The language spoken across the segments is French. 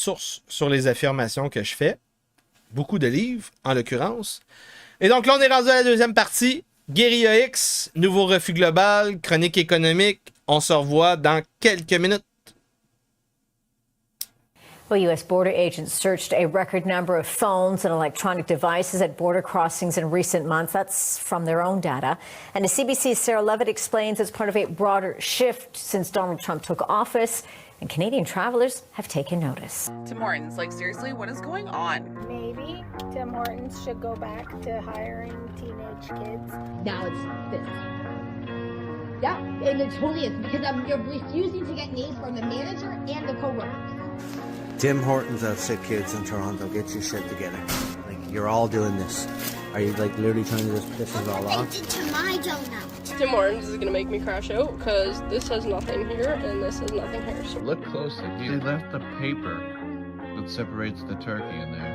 source sur les affirmations que je fais. Beaucoup de livres, en l'occurrence. Et donc là, on est rendu à la deuxième partie. Guérilla X, nouveau refus global, chronique économique. On se revoit dans quelques minutes. Well, U.S. border agents searched a record number of phones and electronic devices at border crossings in recent months. That's from their own data. And as CBC's Sarah Levitt explains, it's part of a broader shift since Donald Trump took office, and Canadian travelers have taken notice. Tim Hortons, like seriously, what is going on? Maybe Tim Hortons should go back to hiring teenage kids. Now it's this. Yeah, and it totally is, because you're refusing to get names from the manager and the co-workers. Tim Hortons have sick kids in Toronto. Get your shit together. Like, you're all doing this. Are you, like, literally trying to just piss us all off? They did to my donut. Tim Hortons is gonna make me crash out because this has nothing here and this has nothing here. So look closely. They left the paper that separates the turkey in there.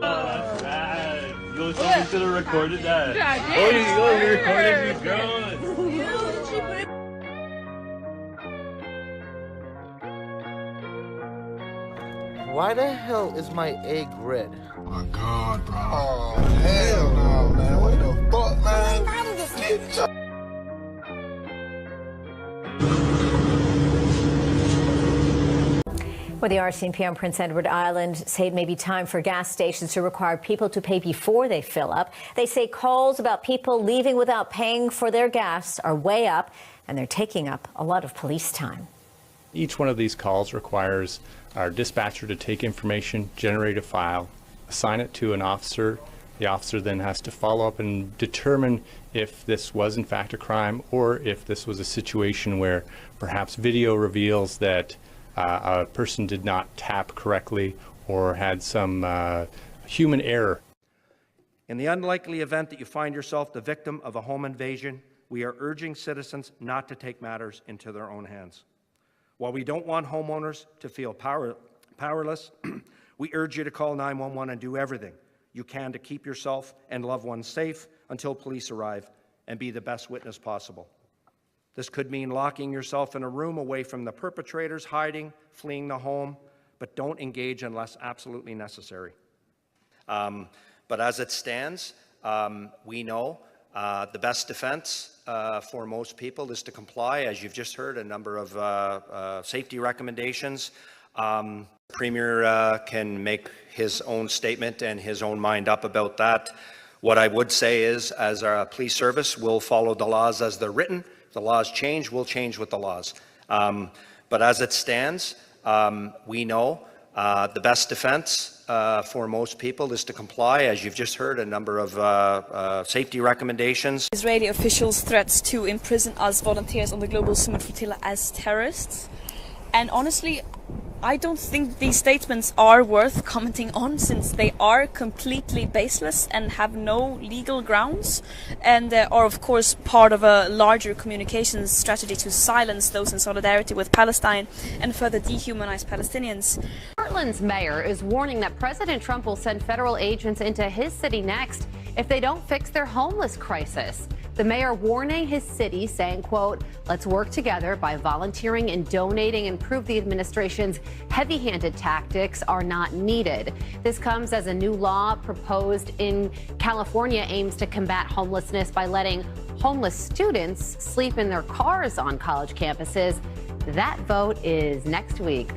That's bad. You should have recorded that. Yeah, you recorded me, girl. Why the hell is my egg red? Oh my God, bro. Oh, hell no, man. What the fuck, man? Well, the RCMP on Prince Edward Island say it may be time for gas stations to require people to pay before they fill up. They say calls about people leaving without paying for their gas are way up, and they're taking up a lot of police time. Each one of these calls requires our dispatcher to take information, generate a file, assign it to an officer. The officer then has to follow up and determine if this was in fact a crime or if this was a situation where perhaps video reveals that a person did not tap correctly or had some human error. In the unlikely event that you find yourself the victim of a home invasion, we are urging citizens not to take matters into their own hands. While we don't want homeowners to feel powerless, we urge you to call 911 and do everything you can to keep yourself and loved ones safe until police arrive and be the best witness possible. This could mean locking yourself in a room away from the perpetrators, hiding, fleeing the home, but don't engage unless absolutely necessary. But as it stands, we know the best defense for most people is to comply. As you've just heard, a number of safety recommendations. Premier can make his own statement and his own mind up about that. What I would say is, as a police service, we'll follow the laws as they're written. If the laws change, we'll change with the laws. But as it stands, we know the best defense for most people is to comply. As you've just heard, a number of safety recommendations. Israeli officials threats to imprison us volunteers on the Global Summit Flotilla as terrorists. And honestly, I don't think these statements are worth commenting on, since they are completely baseless and have no legal grounds, and are of course part of a larger communications strategy to silence those in solidarity with Palestine and further dehumanize Palestinians. Portland's mayor is warning that President Trump will send federal agents into his city next if they don't fix their homeless crisis. The mayor warning his city, saying, quote, "Let's work together by volunteering and donating and prove the administration's heavy-handed tactics are not needed." This comes as a new law proposed in California aims to combat homelessness by letting homeless students sleep in their cars on college campuses. That vote is next week.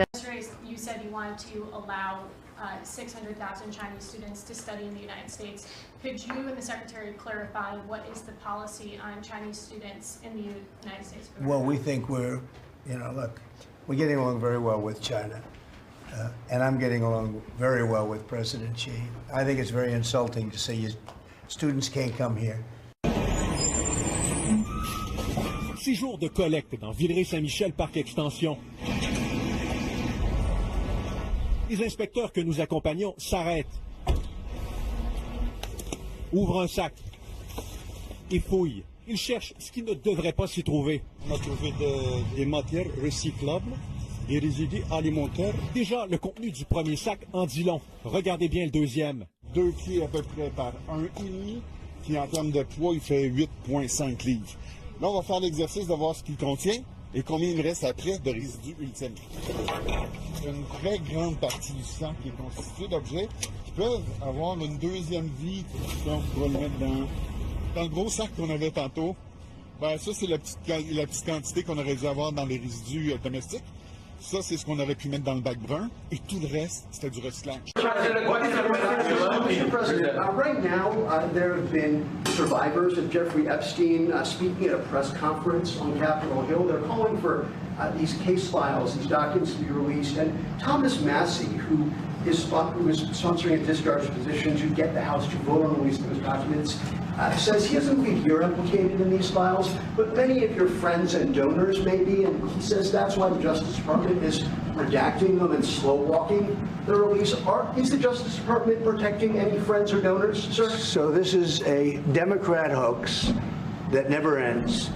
You said you wanted to allow 600,000 Chinese students to study in the United States. Could you and the Secretary clarify what is the policy on Chinese students in the United States? Well, we think we're getting along very well with China. And I'm getting along very well with President Xi. I think it's very insulting to say students can't come here. 6 jours de collecte dans Villeray-Saint-Michel, Parc Extension. Les inspecteurs que nous accompagnons s'arrêtent, ouvrent un sac et fouillent. Ils cherchent ce qui ne devrait pas s'y trouver. On a trouvé des matières recyclables, des résidus alimentaires. Déjà, le contenu du premier sac en dit long. Regardez bien le deuxième. 2 pieds à peu près par 1,5, qui en termes de poids, il fait 8,5 livres. Là, on va faire l'exercice de voir ce qu'il contient. et combien il reste après de résidus ultimes. Une très grande partie du sang qui est constituée d'objets qui peuvent avoir une deuxième vie. Donc, on va le mettre dans le gros sac qu'on avait tantôt. Ben, ça, c'est la petite quantité qu'on aurait dû avoir dans les résidus domestiques. Ça, c'est ce qu'on aurait pu mettre dans le bac brun. Et tout le reste, c'était du recyclage. Mr. President, right now, there have been survivors of Jeffrey Epstein speaking at a press conference on Capitol Hill. They're calling for these case files, these documents to be released. And Thomas Massie, who is sponsoring a discharge petition to get the House to vote on releasing those documents, says he doesn't believe you're implicated in these files, but many of your friends and donors may be, and he says that's why the Justice Department is redacting them and slow-walking the release. Is the Justice Department protecting any friends or donors, sir? So this is a Democrat hoax that never ends.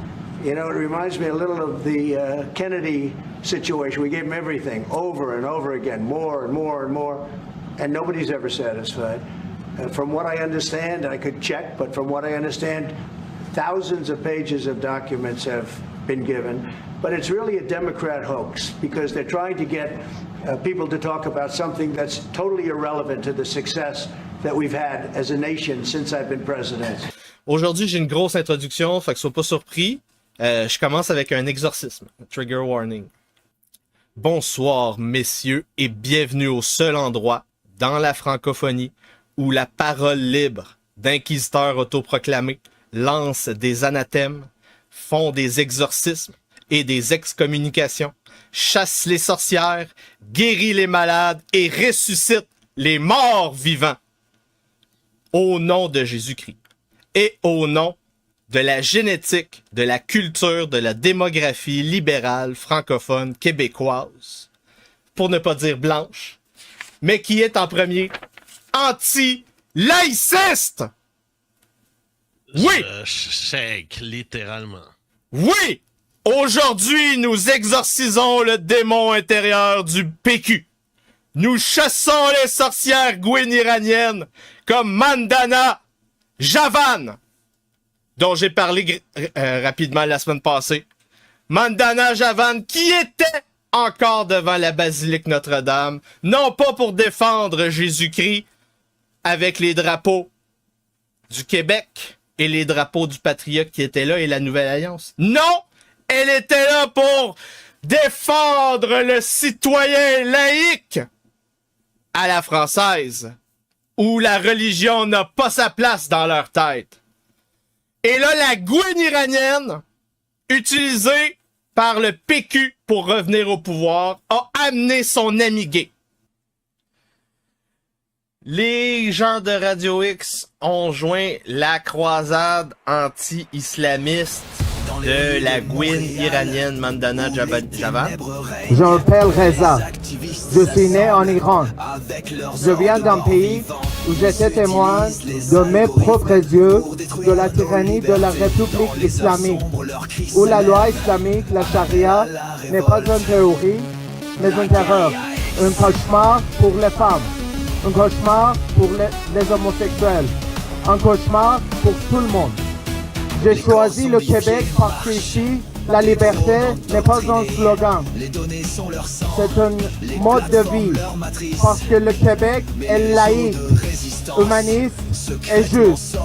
You know, it reminds me a little of the Kennedy situation. We gave him everything over and over again, more and more and more, and nobody's ever satisfied. From what I understand, I could check, but from what I understand, thousands of pages of documents have been given. But it's really a Democrat hoax because they're trying to get people to talk about something that's totally irrelevant to the success that we've had as a nation since I've been president. Aujourd'hui, j'ai une grosse introduction, fait que sois pas surpris. Je commence avec un exorcisme, trigger warning. Bonsoir, messieurs, et bienvenue au seul endroit, dans la francophonie, où la parole libre d'inquisiteurs autoproclamés lance des anathèmes, font des exorcismes et des excommunications, chasse les sorcières, guérit les malades et ressuscite les morts vivants. Au nom de Jésus-Christ et au nom de la génétique, de la culture, de la démographie libérale francophone québécoise, pour ne pas dire blanche, mais qui est en premier anti-laïciste! Oui! Chèque, littéralement. Oui! Aujourd'hui, nous exorcisons le démon intérieur du PQ. Nous chassons les sorcières gouine-iraniennes comme Mandana Javan, dont j'ai parlé rapidement la semaine passée. Mandana Javan, qui était encore devant la basilique Notre-Dame, non pas pour défendre Jésus-Christ, avec les drapeaux du Québec et les drapeaux du Patriote qui étaient là et la Nouvelle Alliance. Non! Elle était là pour défendre le citoyen laïque à la française, où la religion n'a pas sa place dans leur tête. Et là, la gouine iranienne, utilisée par le PQ pour revenir au pouvoir, a amené son ami gay. Les gens de Radio X ont joint la croisade anti-islamiste de la gouine iranienne Mandana Javan. Je m'appelle Reza. Je suis né en Iran. Je viens d'un pays où j'étais témoin de mes propres yeux de la tyrannie de la République islamique, où la loi islamique, la charia, n'est pas une théorie, mais une terreur, un cauchemar pour les femmes. Un cauchemar pour les homosexuels. Un cauchemar pour tout le monde. J'ai choisi le Québec parce qu'ici, la liberté n'est pas un slogan. C'est un mode de vie. Parce que le Québec est laïque, humaniste et juste.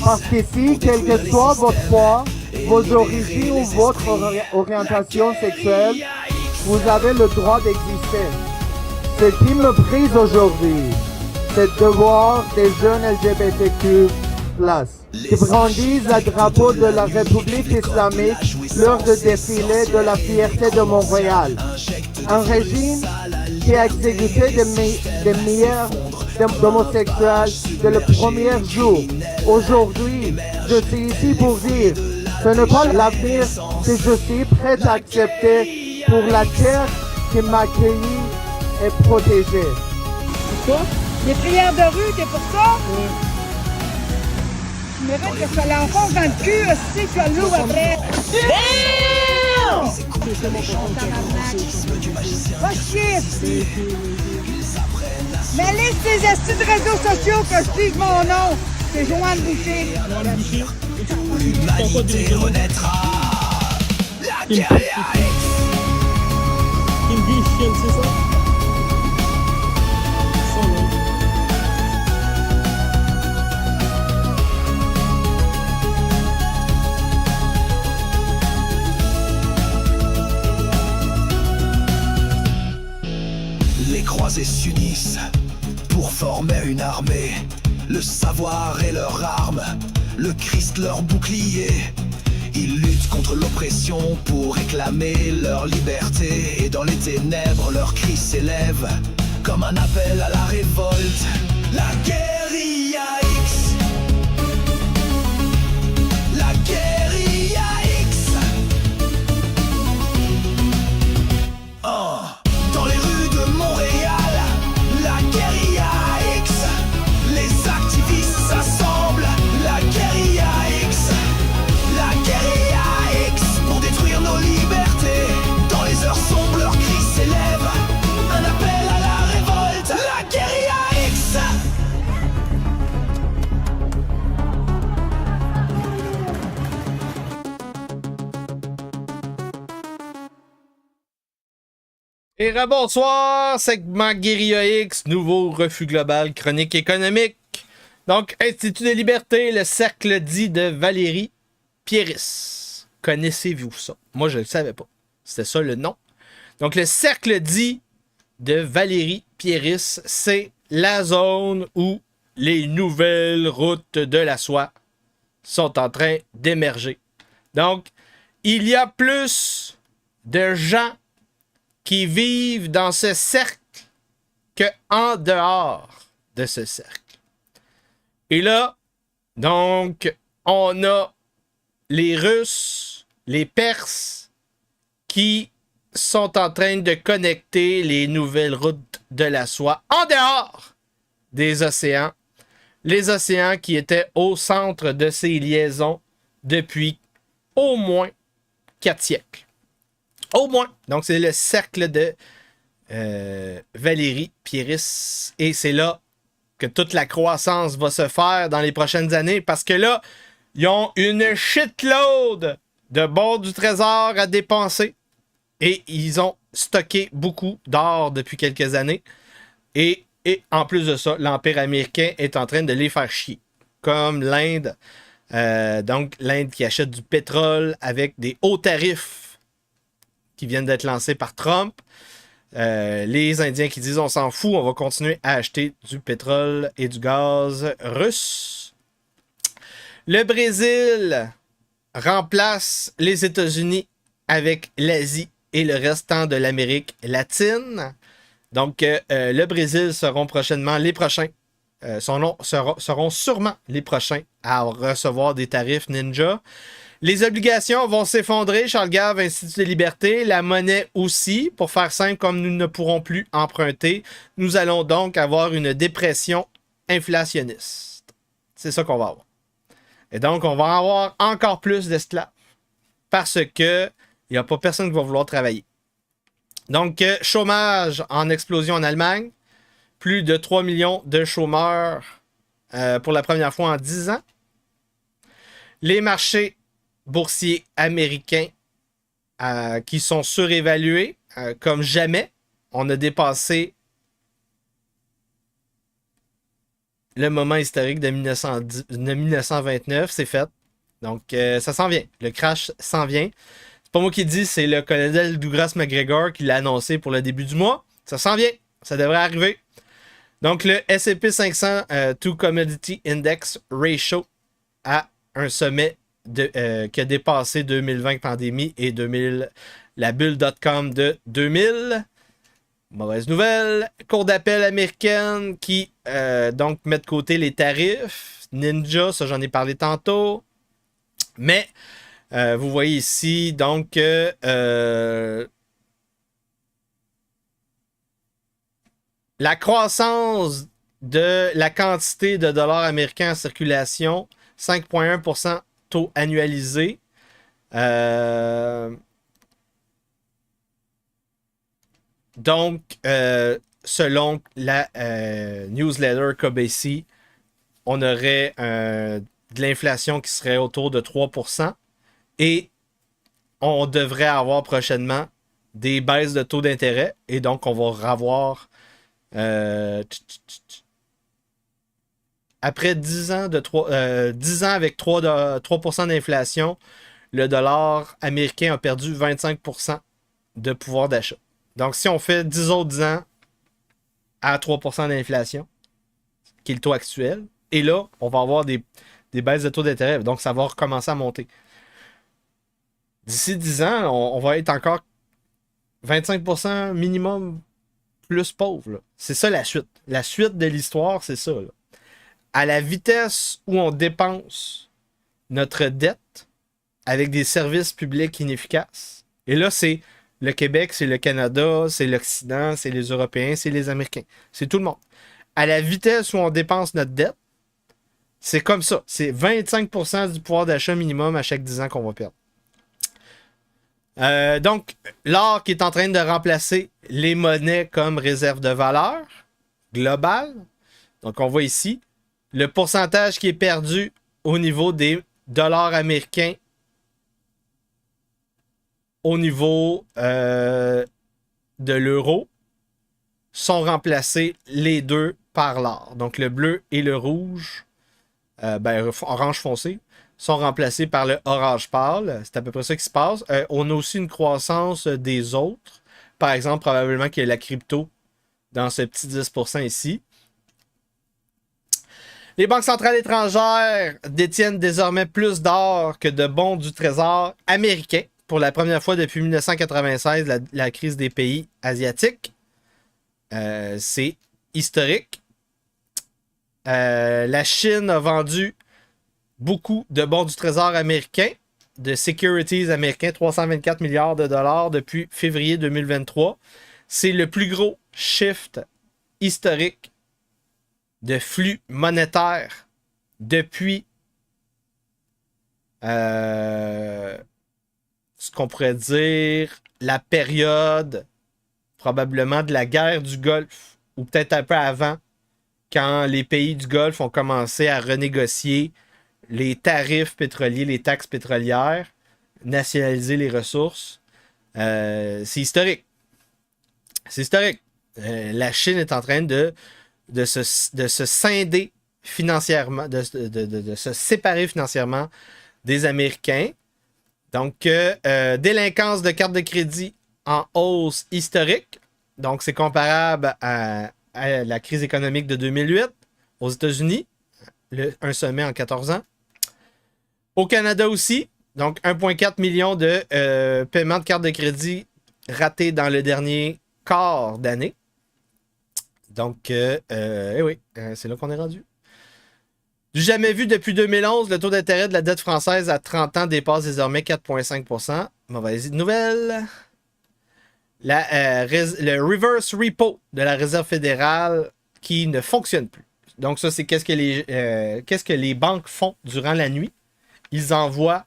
Parce qu'ici, quelle que soit votre foi, vos origines ou votre orientation sexuelle, vous avez le droit d'exister. Ce qui me brise aujourd'hui, c'est de voir des jeunes LGBTQ+, qui brandissent le drapeau de la République islamique lors de défilé de la fierté de Montréal. Un régime qui a exécuté des milliers d'homosexuels dès le premier jour. Aujourd'hui, je suis ici pour dire, ce n'est pas l'avenir que je suis prêt à accepter pour la terre qui m'a accueilli et protégé. Pourquoi? Les prières de rue, t'es pour ça? Oui. Tu mérites que ça l'enfonce dans le cul, si tu as le loup après. Va chier! Mais laisse tes astuces de réseaux sociaux que je dise mon nom. C'est Joanne Boucher. L'humanité renaîtra. La guerre Weekend, c'est ça? Ça, non. Les croisés s'unissent pour former une armée. Le savoir est leur arme, le Christ leur bouclier. Ils luttent contre l'oppression pour réclamer leur liberté. Et dans les ténèbres, leur cri s'élève comme un appel à la révolte. La guérilla X. La guérilla X. Dans les rues de Montréal, la guérilla X. Les activistes s'assemblent, la guérilla X. La guérilla X pour détruire nos libertés. Dans les heures sombres, leur cri s'élève. Un appel à la révolte. La guérilla X. Et bonsoir, segment Guérilla X, nouveau refus global, chronique économique. Donc, Institut de liberté, le cercle dit de Valérie Pieris. Connaissez-vous ça? Moi, je ne le savais pas. C'était ça le nom. Donc, le cercle dit de Valérie Pieris, c'est la zone où les nouvelles routes de la soie sont en train d'émerger. Donc, il y a plus de gens qui vivent dans ce cercle qu'en dehors de ce cercle. Et là, donc, on a les Russes, les Perses, qui sont en train de connecter les nouvelles routes de la soie en dehors des océans. Les océans qui étaient au centre de ces liaisons depuis au moins 4 siècles. Au moins. Donc, c'est le cercle de Valérie Pieris. Et c'est là que toute la croissance va se faire dans les prochaines années. Parce que là, ils ont une shitload de bons du trésor à dépenser. Et ils ont stocké beaucoup d'or depuis quelques années. Et en plus de ça, l'Empire américain est en train de les faire chier. Comme l'Inde. Donc, l'Inde qui achète du pétrole avec des hauts tarifs qui viennent d'être lancés par Trump. Les Indiens qui disent on s'en fout, on va continuer à acheter du pétrole et du gaz russe. Le Brésil remplace les États-Unis avec l'Asie et le restant de l'Amérique latine. Donc, le Brésil seront prochainement les prochains. Seront sûrement les prochains à recevoir des tarifs ninja. Les obligations vont s'effondrer, Charles Gave, Institut de liberté, la monnaie aussi. Pour faire simple, comme nous ne pourrons plus emprunter, nous allons donc avoir une dépression inflationniste. C'est ça qu'on va avoir. Et donc, on va avoir encore plus d'esclaves parce que il n'y a pas personne qui va vouloir travailler. Donc, chômage en explosion en Allemagne. Plus de 3 millions de chômeurs pour la première fois en 10 ans. Les marchés boursiers américains qui sont surévalués comme jamais. On a dépassé le moment historique de 1929. C'est fait. Donc, ça s'en vient. Le crash s'en vient. C'est pas moi qui le dis, c'est le colonel Douglas McGregor qui l'a annoncé pour le début du mois. Ça s'en vient. Ça devrait arriver. Donc, le S&P 500 to Commodity Index Ratio a un sommet qui a dépassé 2020 pandémie et la bulle .com de 2000. Mauvaise nouvelle. Cour d'appel américaine qui donc met de côté les tarifs. Ninja, ça j'en ai parlé tantôt. Mais vous voyez ici donc la croissance de la quantité de dollars américains en circulation, 5,1% taux annualisé. Donc, selon la newsletter KBC, on aurait de l'inflation qui serait autour de 3%. Et on devrait avoir prochainement des baisses de taux d'intérêt. Et donc, on va avoir après 10 ans, 10 ans avec 3% d'inflation, le dollar américain a perdu 25% de pouvoir d'achat. Donc, si on fait 10 autres ans à 3% d'inflation, qui est le taux actuel, et là, on va avoir des baisses de taux d'intérêt. Donc, ça va recommencer à monter. D'ici 10 ans, on va être encore 25% minimum plus pauvre. C'est ça la suite. La suite de l'histoire, c'est ça. Là. À la vitesse où on dépense notre dette avec des services publics inefficaces. Et là, c'est le Québec, c'est le Canada, c'est l'Occident, c'est les Européens, c'est les Américains. C'est tout le monde. À la vitesse où on dépense notre dette, c'est comme ça. C'est 25% du pouvoir d'achat minimum à chaque 10 ans qu'on va perdre. Donc, l'or qui est en train de remplacer les monnaies comme réserve de valeur globale. Donc, on voit ici le pourcentage qui est perdu au niveau des dollars américains au niveau de l'euro sont remplacés les deux par l'or. Donc, le bleu et le rouge, orange foncé, sont remplacés par le orange pâle. C'est à peu près ça qui se passe. On a aussi une croissance des autres. Par exemple, probablement qu'il y a la crypto dans ce petit 10% ici. Les banques centrales étrangères détiennent désormais plus d'or que de bons du trésor américain pour la première fois depuis 1996, la crise des pays asiatiques. C'est historique. La Chine a vendu beaucoup de bons du trésor américain, de securities américains, 324 milliards de dollars depuis février 2023. C'est le plus gros shift historique de flux monétaire depuis ce qu'on pourrait dire la période probablement de la guerre du Golfe, ou peut-être un peu avant, quand les pays du Golfe ont commencé à renégocier les tarifs pétroliers, les taxes pétrolières, nationaliser les ressources. C'est historique. C'est historique. La Chine est en train de se scinder financièrement, de se séparer financièrement des Américains. Donc, délinquance de cartes de crédit en hausse historique. Donc, c'est comparable à la crise économique de 2008 aux États-Unis. Un sommet en 14 ans. Au Canada aussi, donc 1,4 million de paiements de cartes de crédit ratés dans le dernier quart d'année. Donc, c'est là qu'on est rendu. Du jamais vu depuis 2011, le taux d'intérêt de la dette française à 30 ans dépasse désormais 4,5 %. Mauvaise nouvelle. Le reverse repo de la Réserve fédérale qui ne fonctionne plus. Donc, ça, c'est qu'est-ce que les banques font durant la nuit. Ils envoient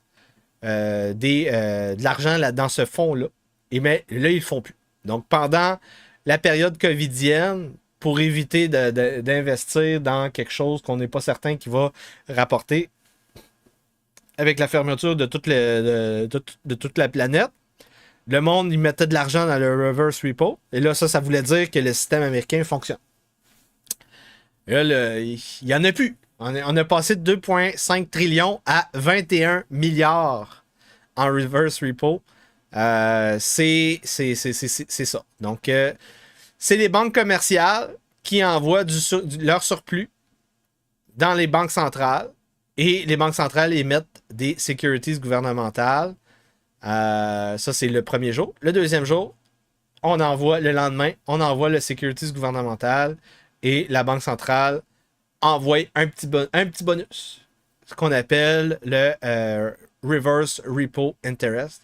de l'argent dans ce fonds-là. Mais là, ils ne le font plus. Donc, pendant la période covidienne, pour éviter d'investir dans quelque chose qu'on n'est pas certain qui va rapporter, avec la fermeture de toute la planète, le monde, il mettait de l'argent dans le reverse repo. Et là, ça voulait dire que le système américain fonctionne. Et là, il n'y en a plus. On a passé de 2,5 trillions à 21 milliards en reverse repo. C'est ça. Donc, c'est les banques commerciales qui envoient leur surplus dans les banques centrales et les banques centrales émettent des securities gouvernementales. Ça, c'est le premier jour. Le deuxième jour, le lendemain, on envoie le securities gouvernemental et la banque centrale envoie un petit bonus, ce qu'on appelle le reverse repo interest.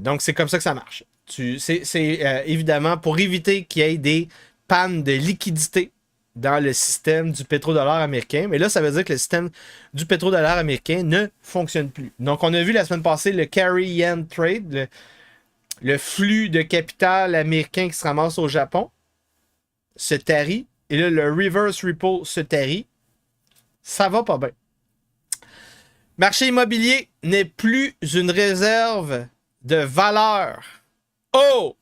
Donc, c'est comme ça que ça marche. C'est évidemment pour éviter qu'il y ait des pannes de liquidité dans le système du pétrodollar américain. Mais là, ça veut dire que le système du pétrodollar américain ne fonctionne plus. Donc, on a vu la semaine passée le carry yen trade, le flux de capital américain qui se ramasse au Japon, se tarit. Et là, le reverse repo se tarit. Ça va pas bien. Marché immobilier n'est plus une réserve de valeur Oh!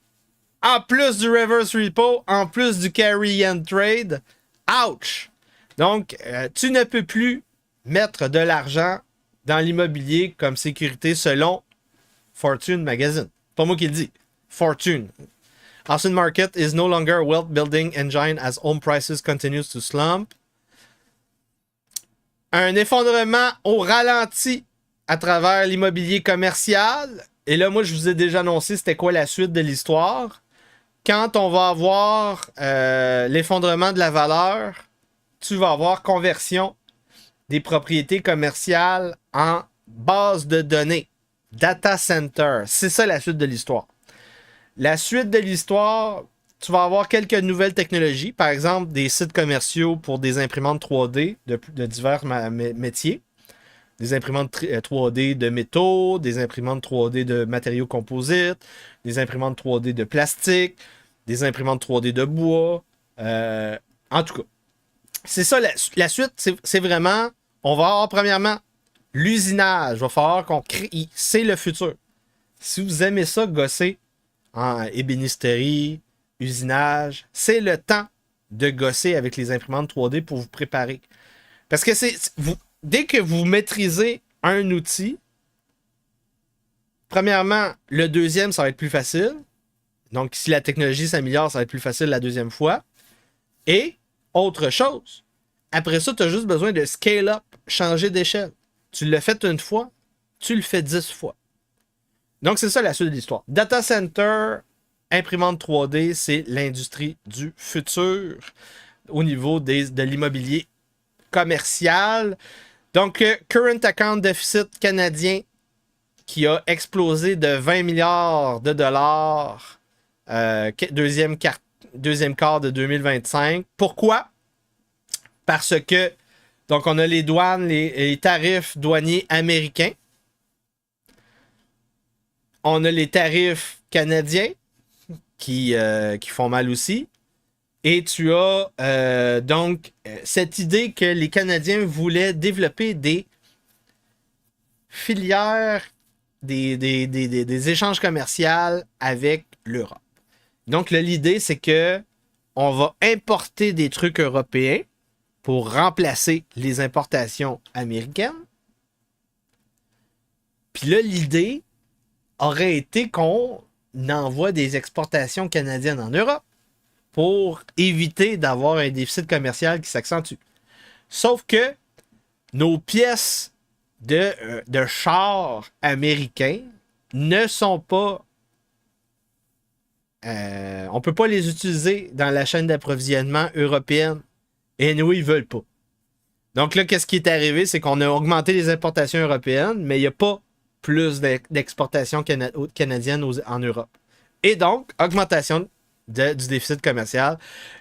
En plus du reverse repo, en plus du carry and trade, ouch! Donc, tu ne peux plus mettre de l'argent dans l'immobilier comme sécurité selon Fortune Magazine. Pas moi qui le dis. Fortune. Austin market is no longer a wealth building engine as home prices continues to slump. Un effondrement au ralenti à travers l'immobilier commercial. Et là, moi, je vous ai déjà annoncé c'était quoi la suite de l'histoire. Quand on va avoir l'effondrement de la valeur, tu vas avoir conversion des propriétés commerciales en base de données. Data center. C'est ça la suite de l'histoire. La suite de l'histoire, tu vas avoir quelques nouvelles technologies. Par exemple, des sites commerciaux pour des imprimantes 3D de divers métiers. Des imprimantes 3D de métaux, des imprimantes 3D de matériaux composites, des imprimantes 3D de plastique, des imprimantes 3D de bois. En tout cas, c'est ça la suite. C'est vraiment, on va avoir premièrement l'usinage. Il va falloir qu'on crée. C'est le futur. Si vous aimez ça, gosser en ébénisterie, usinage, c'est le temps de gosser avec les imprimantes 3D pour vous préparer. Parce que dès que vous maîtrisez un outil, premièrement, le deuxième, ça va être plus facile. Donc, si la technologie s'améliore, ça va être plus facile la deuxième fois. Et, autre chose, après ça, tu as juste besoin de scale up, changer d'échelle. Tu l'as fait une fois, tu le fais 10 fois. Donc, c'est ça la suite de l'histoire. Data center, imprimante 3D, c'est l'industrie du futur au niveau de l'immobilier commercial. Donc, current account déficit canadien qui a explosé de 20 milliards de dollars deuxième quart de 2025. Pourquoi? Parce que, donc, on a les douanes, les tarifs douaniers américains. On a les tarifs canadiens qui font mal aussi. Et tu as donc cette idée que les Canadiens voulaient développer des filières, des échanges commerciaux avec l'Europe. Donc, l'idée, c'est que on va importer des trucs européens pour remplacer les importations américaines. Puis là, l'idée aurait été qu'on envoie des exportations canadiennes en Europe pour éviter d'avoir un déficit commercial qui s'accentue. Sauf que nos pièces de chars américains ne sont pas... on ne peut pas les utiliser dans la chaîne d'approvisionnement européenne. Et nous, ils ne veulent pas. Donc là, qu'est-ce qui est arrivé? C'est qu'on a augmenté les importations européennes, mais il n'y a pas plus d'exportations canadiennes en Europe. Et donc, augmentation du déficit commercial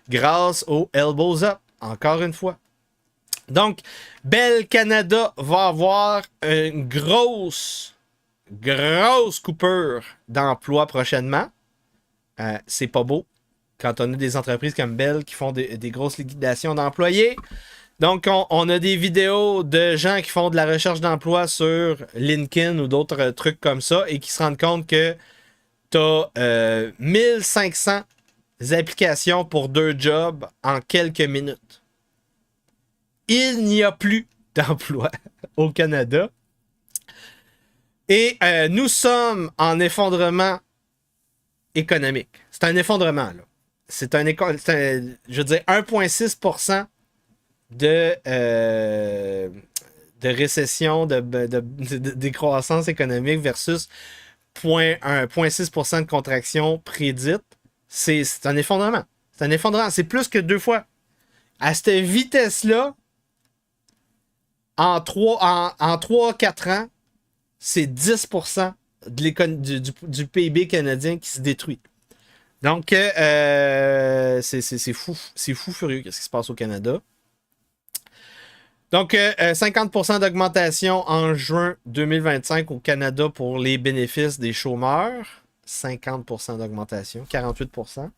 grâce aux elbows up, encore une fois. Donc, Bell Canada va avoir une grosse coupure d'emplois prochainement. C'est pas beau quand on a des entreprises comme Bell qui font des grosses liquidations d'employés. Donc, on a des vidéos de gens qui font de la recherche d'emploi sur LinkedIn ou d'autres trucs comme ça et qui se rendent compte que tu as 1500 applications pour 2 jobs en quelques minutes. Il n'y a plus d'emploi au Canada. Et nous sommes en effondrement économique. C'est un effondrement, là. C'est un je veux dire, 1,6% de récession, de décroissance économique versus 0,6% de contraction prédite. C'est un effondrement. C'est un effondrement. C'est plus que 2 fois. À cette vitesse-là, en 3-4 ans, c'est 10% du PIB canadien qui se détruit. Donc, c'est fou. C'est fou furieux qu'est-ce qui se passe au Canada. Donc, 50% d'augmentation en juin 2025 au Canada pour les bénéfices des chômeurs. 50% d'augmentation, 48%.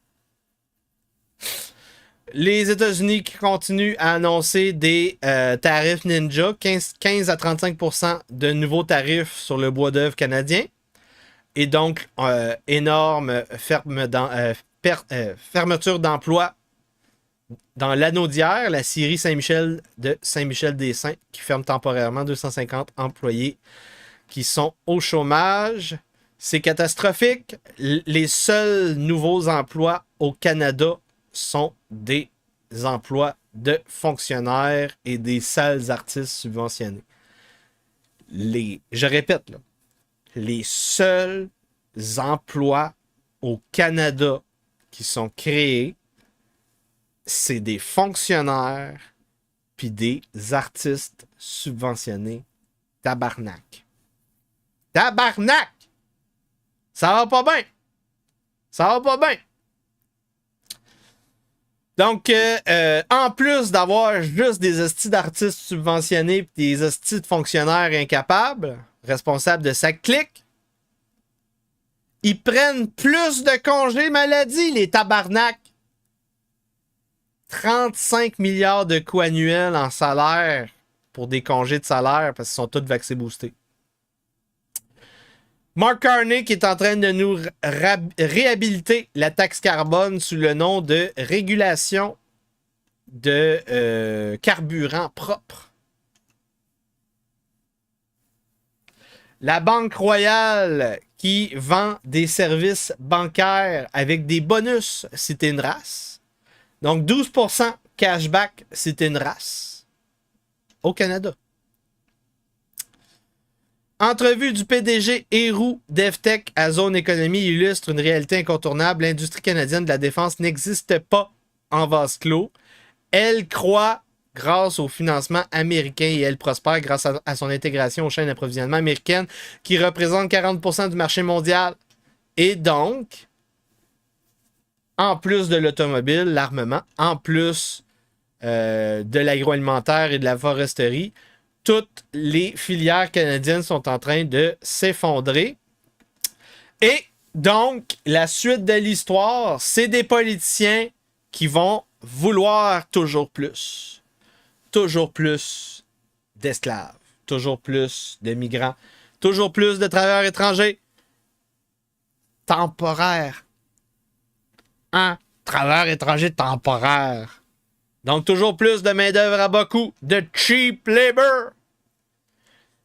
Les États-Unis qui continuent à annoncer des tarifs ninja, 15 à 35% de nouveaux tarifs sur le bois d'œuvre canadien. Et donc, énorme fermeture d'emploi dans l'Anaudière, la scierie Saint-Michel de Saint-Michel-des-Saints, qui ferme temporairement 250 employés qui sont au chômage. C'est catastrophique. Les seuls nouveaux emplois au Canada sont des emplois de fonctionnaires et des sales artistes subventionnés. Je répète, là, les seuls emplois au Canada qui sont créés, c'est des fonctionnaires puis des artistes subventionnés. Tabarnak. Tabarnak! Ça va pas bien. Ça va pas bien. Donc, en plus d'avoir juste des hosties d'artistes subventionnés et des hosties de fonctionnaires incapables, responsables de sa clique, ils prennent plus de congés maladie, les tabarnak. 35 milliards de coûts annuels en salaire pour des congés de salaire parce qu'ils sont tous vaccins boostés. Mark Carney qui est en train de nous réhabiliter la taxe carbone sous le nom de régulation de carburant propre. La Banque Royale qui vend des services bancaires avec des bonus si t'es une race. Donc 12% cashback si t'es une race au Canada. Entrevue du PDG Héroux DevTech à Zone Économie illustre une réalité incontournable. L'industrie canadienne de la défense n'existe pas en vase clos. Elle croît grâce au financement américain et elle prospère grâce à son intégration aux chaînes d'approvisionnement américaines qui représentent 40% du marché mondial. Et donc, en plus de l'automobile, l'armement, en plus de l'agroalimentaire et de la foresterie, toutes les filières canadiennes sont en train de s'effondrer. Et donc, la suite de l'histoire, c'est des politiciens qui vont vouloir toujours plus d'esclaves, toujours plus de migrants, toujours plus de travailleurs étrangers temporaires. Hein? Travailleurs étrangers temporaires. Donc, toujours plus de main-d'œuvre à bas coût, de cheap labor.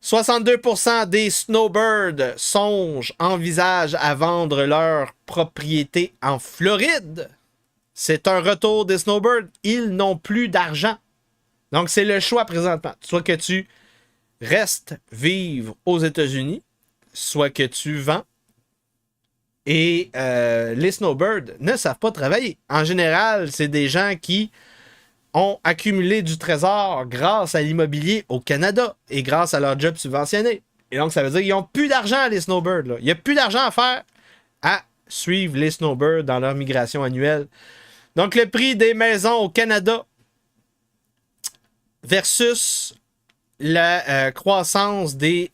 62% des snowbirds envisagent à vendre leur propriété en Floride. C'est un retour des snowbirds. Ils n'ont plus d'argent. Donc, c'est le choix présentement. Soit que tu restes vivre aux États-Unis, soit que tu vends. Et les snowbirds ne savent pas travailler. En général, c'est des gens qui ont accumulé du trésor grâce à l'immobilier au Canada et grâce à leur job subventionné. Et donc, ça veut dire qu'ils n'ont plus d'argent, les snowbirds. Là. Il n'y a plus d'argent à faire à suivre les snowbirds dans leur migration annuelle. Donc, le prix des maisons au Canada versus la croissance des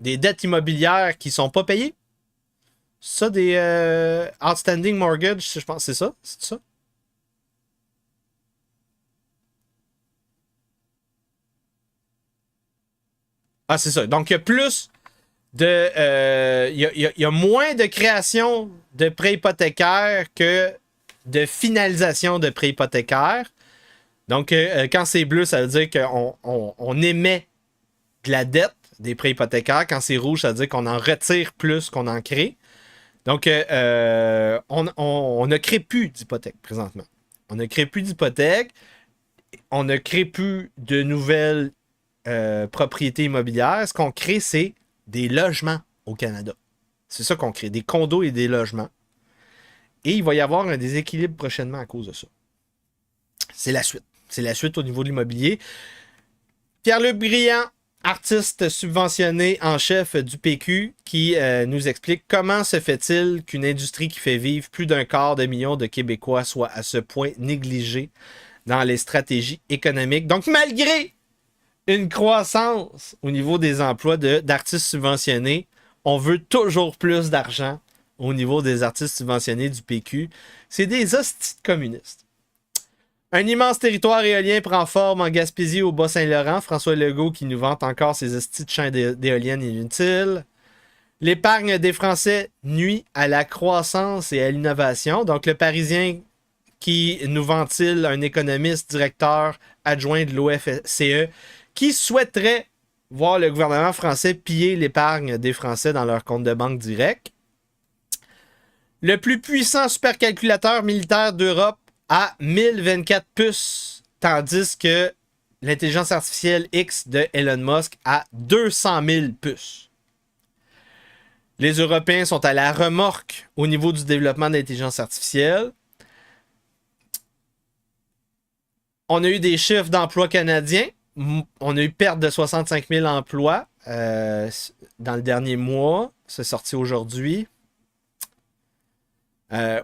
dettes immobilières qui ne sont pas payées. Ça, des outstanding mortgage, je pense que c'est ça. C'est ça? Ah, c'est ça. Donc, il y a plus de... il y a moins de création de prêts hypothécaires que de finalisation de prêts hypothécaires. Donc, quand c'est bleu, ça veut dire qu'on émet de la dette des prêts hypothécaires. Quand c'est rouge, ça veut dire qu'on en retire plus qu'on en crée. Donc, on ne crée plus d'hypothèques présentement. On ne crée plus d'hypothèques. On ne crée plus de nouvelles propriétés immobilières. Ce qu'on crée, c'est des logements au Canada. C'est ça qu'on crée, des condos et des logements. Et il va y avoir un déséquilibre prochainement à cause de ça. C'est la suite. C'est la suite au niveau de l'immobilier. Pierre-Luc Briand, artiste subventionné en chef du PQ, qui nous explique comment se fait-il qu'une industrie qui fait vivre plus d'un quart de million de Québécois soit à ce point négligée dans les stratégies économiques. Donc, malgré une croissance au niveau des emplois d'artistes subventionnés, on veut toujours plus d'argent au niveau des artistes subventionnés du PQ. C'est des hosties de communistes. Un immense territoire éolien prend forme en Gaspésie au Bas-Saint-Laurent. François Legault qui nous vante encore ses estis de champs d'éoliennes inutiles. L'épargne des Français nuit à la croissance et à l'innovation. Donc, le Parisien qui nous ventile un économiste directeur adjoint de l'OFCE qui souhaiterait voir le gouvernement français piller l'épargne des Français dans leur compte de banque direct. Le plus puissant supercalculateur militaire d'Europe a 1024 puces, tandis que l'intelligence artificielle X de Elon Musk a 200 000 puces. Les Européens sont à la remorque au niveau du développement de l'intelligence artificielle. On a eu des chiffres d'emplois canadiens. On a eu perte de 65 000 emplois dans le dernier mois. C'est sorti aujourd'hui.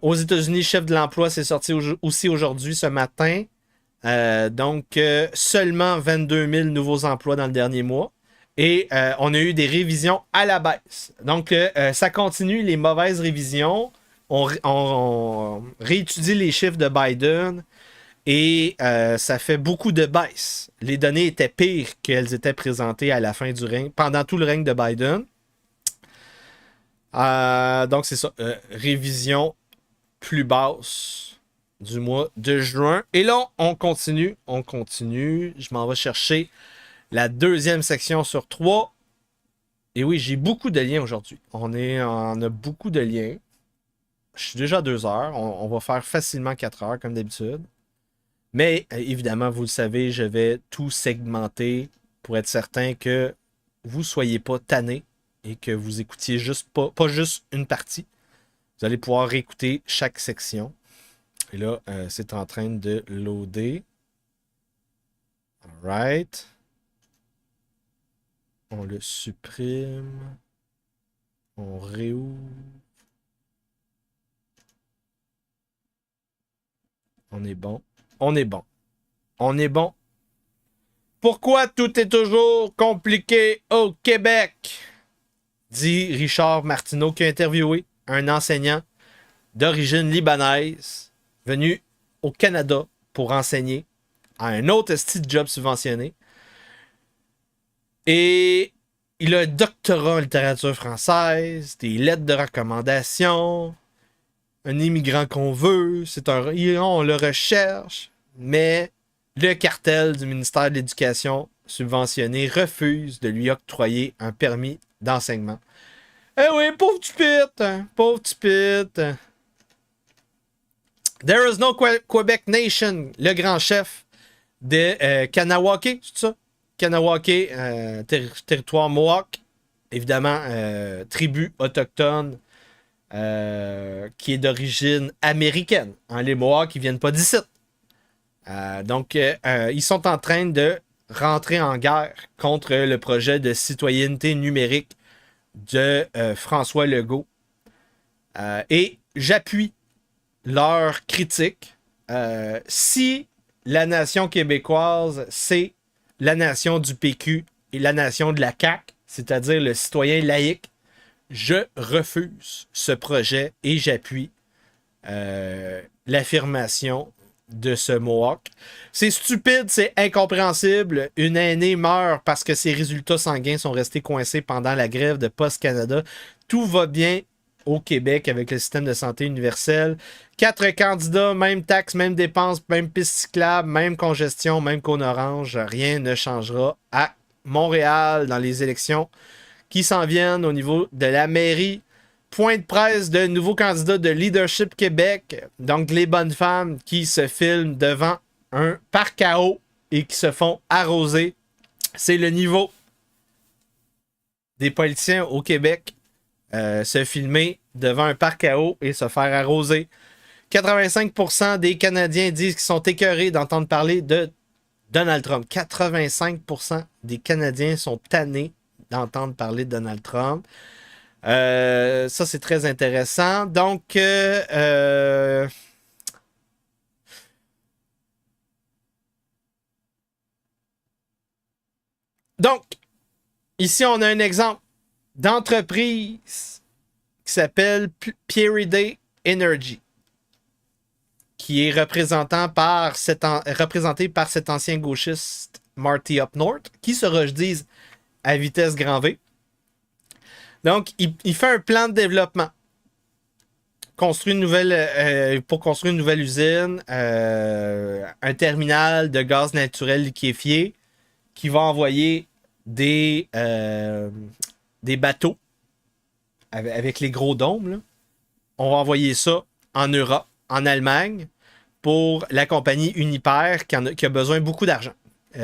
Aux États-Unis, chef de l'emploi, c'est sorti aussi aujourd'hui, ce matin. Donc, seulement 22 000 nouveaux emplois dans le dernier mois. Et on a eu des révisions à la baisse. Donc, ça continue, les mauvaises révisions. On réétudie les chiffres de Biden. Et ça fait beaucoup de baisse. Les données étaient pires qu'elles étaient présentées à la fin du règne, pendant tout le règne de Biden. Donc c'est ça, révision plus basse du mois de juin. Et là, on continue. Je m'en vais chercher la deuxième section sur 3. Et oui, j'ai beaucoup de liens aujourd'hui. On a beaucoup de liens. Je suis déjà à 2 heures. On va faire facilement 4 heures, comme d'habitude. Mais évidemment, vous le savez, je vais tout segmenter pour être certain que vous ne soyez pas tannés et que vous écoutiez juste pas juste une partie. Vous allez pouvoir réécouter chaque section. Et là, c'est en train de loader. Alright. On le supprime. On réouvre. On est bon. On est bon. On est bon. Pourquoi tout est toujours compliqué au Québec? Dit Richard Martineau qui a interviewé un enseignant d'origine libanaise venu au Canada pour enseigner à un autre style de job subventionné. Et il a un doctorat en littérature française, des lettres de recommandation, un immigrant qu'on veut, on le recherche, mais le cartel du ministère de l'Éducation subventionné refuse de lui octroyer un permis d'enseignement. Eh oui, pauvre Tupit, pauvre Tupit. There is no Quebec Nation, le grand chef de Kanawake, c'est ça? Kanawake, territoire Mohawk, évidemment, tribu autochtone qui est d'origine américaine. Hein, les Mohawks, ils viennent pas d'ici. Donc, ils sont en train de rentrer en guerre contre le projet de citoyenneté numérique de François Legault. Et j'appuie leur critique. Si la nation québécoise, c'est la nation du PQ et la nation de la CAQ, c'est-à-dire le citoyen laïque, je refuse ce projet et j'appuie l'affirmation de ce Mohawk. C'est stupide, c'est incompréhensible. Une aînée meurt parce que ses résultats sanguins sont restés coincés pendant la grève de Post Canada. Tout va bien au Québec avec le système de santé universel. 4 candidats, même taxes, même dépenses, même piste cyclable, même congestion, même cône orange. Rien ne changera à Montréal dans les élections qui s'en viennent au niveau de la mairie. Point de presse de nouveaux candidats de Leadership Québec. Donc, les bonnes femmes qui se filment devant un parc à eau et qui se font arroser. C'est le niveau des politiciens au Québec. Se filmer devant un parc à eau et se faire arroser. 85% des Canadiens disent qu'ils sont écœurés d'entendre parler de Donald Trump. 85% des Canadiens sont tannés d'entendre parler de Donald Trump. Ça, c'est très intéressant. Donc, ici, on a un exemple d'entreprise qui s'appelle Pieridae Energy, qui est représenté par cet ancien gauchiste Marty Up North, qui se redise à vitesse grand V. Donc, il fait un plan de développement. Pour construire une nouvelle usine, un terminal de gaz naturel liquéfié qui va envoyer des bateaux avec les gros dômes. Là. On va envoyer ça en Europe, en Allemagne, pour la compagnie Uniper qui a besoin beaucoup d'argent,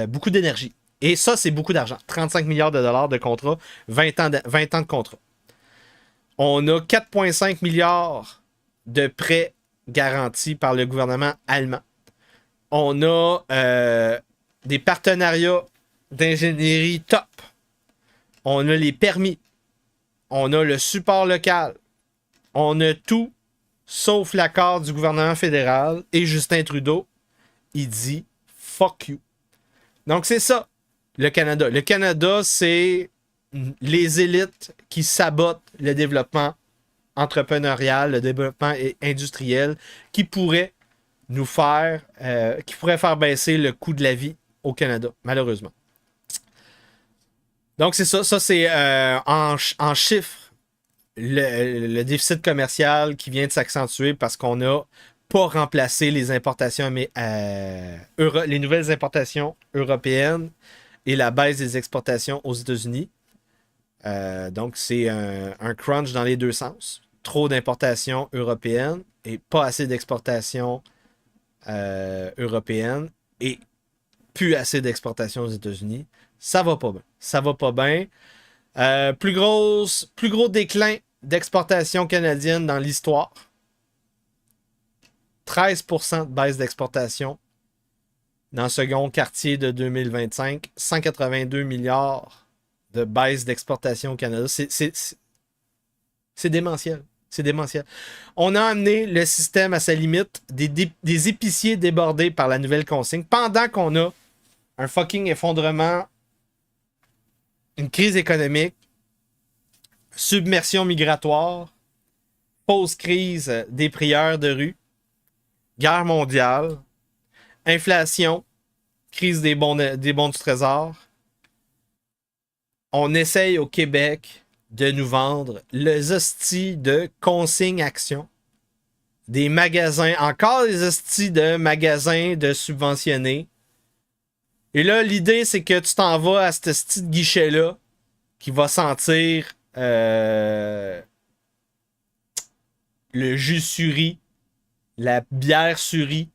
beaucoup d'énergie. Et ça, c'est beaucoup d'argent. 35 milliards de dollars de contrat, 20 ans de contrat. On a 4,5 milliards de prêts garantis par le gouvernement allemand. On a des partenariats d'ingénierie top. On a les permis. On a le support local. On a tout, sauf l'accord du gouvernement fédéral. Et Justin Trudeau, il dit « fuck you ». Donc, c'est ça, le Canada. Le Canada, c'est les élites qui sabotent le développement entrepreneurial, le développement industriel, qui pourrait nous faire, baisser le coût de la vie au Canada, malheureusement. Donc, c'est ça. Ça, c'est en chiffres, le déficit commercial qui vient de s'accentuer parce qu'on n'a pas remplacé les importations, les nouvelles importations européennes et la baisse des exportations aux États-Unis. Donc, c'est un crunch dans les deux sens. Trop d'importations européennes et pas assez d'exportations européennes et plus assez d'exportations aux États-Unis. Ça va pas bien. Ça va pas bien. Plus gros déclin d'exportation canadienne dans l'histoire. 13% de baisse d'exportation dans le second quartier de 2025. 182 milliards de baisse d'exportation au Canada. C'est démentiel. C'est démentiel. On a amené le système à sa limite, des épiciers débordés par la nouvelle consigne, pendant qu'on a un fucking effondrement, une crise économique, submersion migratoire, post-crise des prieurs de rue, guerre mondiale, inflation, crise des bons du trésor. On essaye au Québec de nous vendre les hosties de consigne action. Des magasins, encore des hosties de magasins de subventionnés. Et là, l'idée, c'est que tu t'en vas à ce hostie de guichet-là qui va sentir le jus suri, la bière suri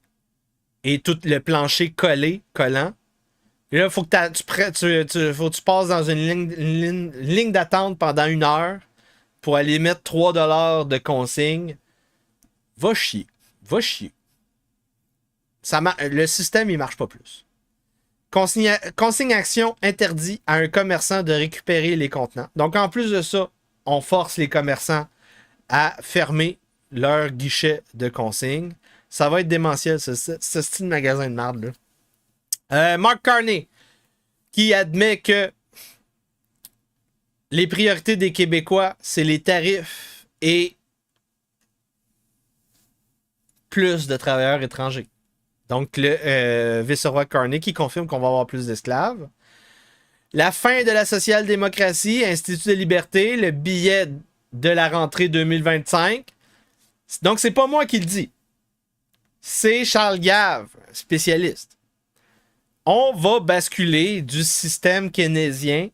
et tout le plancher collant. Et là, il faut que tu passes dans une ligne d'attente pendant 1 heure pour aller mettre 3$ de consigne. Va chier. Va chier. Le système, il marche pas plus. Consigne action interdit à un commerçant de récupérer les contenants. Donc, en plus de ça, on force les commerçants à fermer leur guichet de consigne. Ça va être démentiel, ce style magasin de merde, là. Mark Carney, qui admet que les priorités des Québécois, c'est les tarifs et plus de travailleurs étrangers. Donc, le vice-roi Carney qui confirme qu'on va avoir plus d'esclaves. La fin de la social-démocratie, Institut de liberté, le billet de la rentrée 2025. Donc, c'est pas moi qui le dis. C'est Charles Gave, spécialiste. On va basculer du système keynésien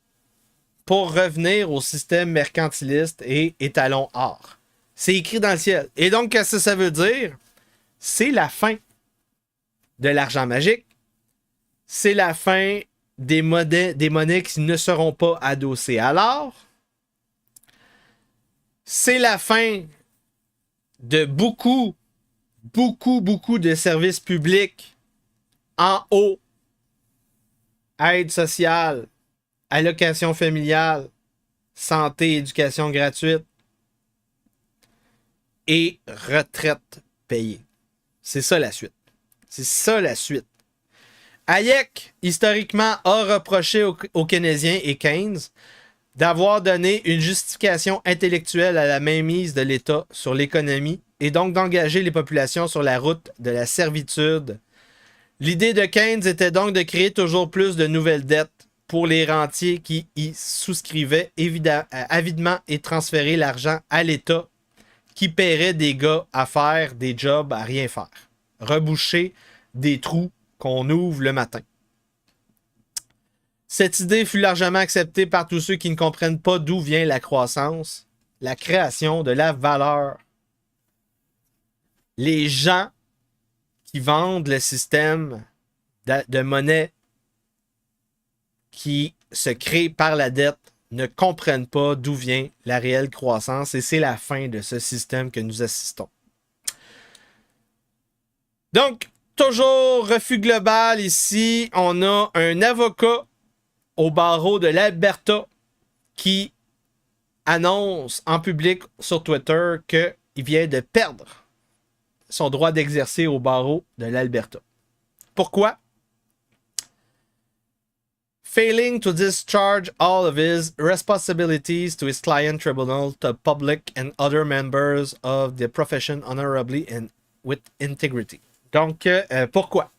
pour revenir au système mercantiliste et étalon or. C'est écrit dans le ciel. Et donc, qu'est-ce que ça veut dire? C'est la fin de l'argent magique. C'est la fin des monnaies qui ne seront pas adossées à l'or. C'est la fin de beaucoup de services publics en haut. Aide sociale, allocation familiale, santé, éducation gratuite et retraite payée. C'est ça la suite. C'est ça la suite. Hayek, historiquement, a reproché aux Keynésiens et Keynes d'avoir donné une justification intellectuelle à la mainmise de l'État sur l'économie et donc d'engager les populations sur la route de la servitude. L'idée de Keynes était donc de créer toujours plus de nouvelles dettes pour les rentiers qui y souscrivaient avidement et transférer l'argent à l'État qui paierait des gars à faire des jobs à rien faire. Reboucher des trous qu'on ouvre le matin. Cette idée fut largement acceptée par tous ceux qui ne comprennent pas d'où vient la croissance, la création de la valeur. Les gens qui vendent le système de monnaie qui se crée par la dette ne comprennent pas d'où vient la réelle croissance et c'est la fin de ce système que nous assistons. Donc, toujours refus global ici, on a un avocat au barreau de l'Alberta qui annonce en public sur Twitter qu'il vient de perdre son droit d'exercer au barreau de l'Alberta. Pourquoi? Failing to discharge all of his responsibilities to his client tribunal, to public and other members of the profession honorably and with integrity. Donc, pourquoi?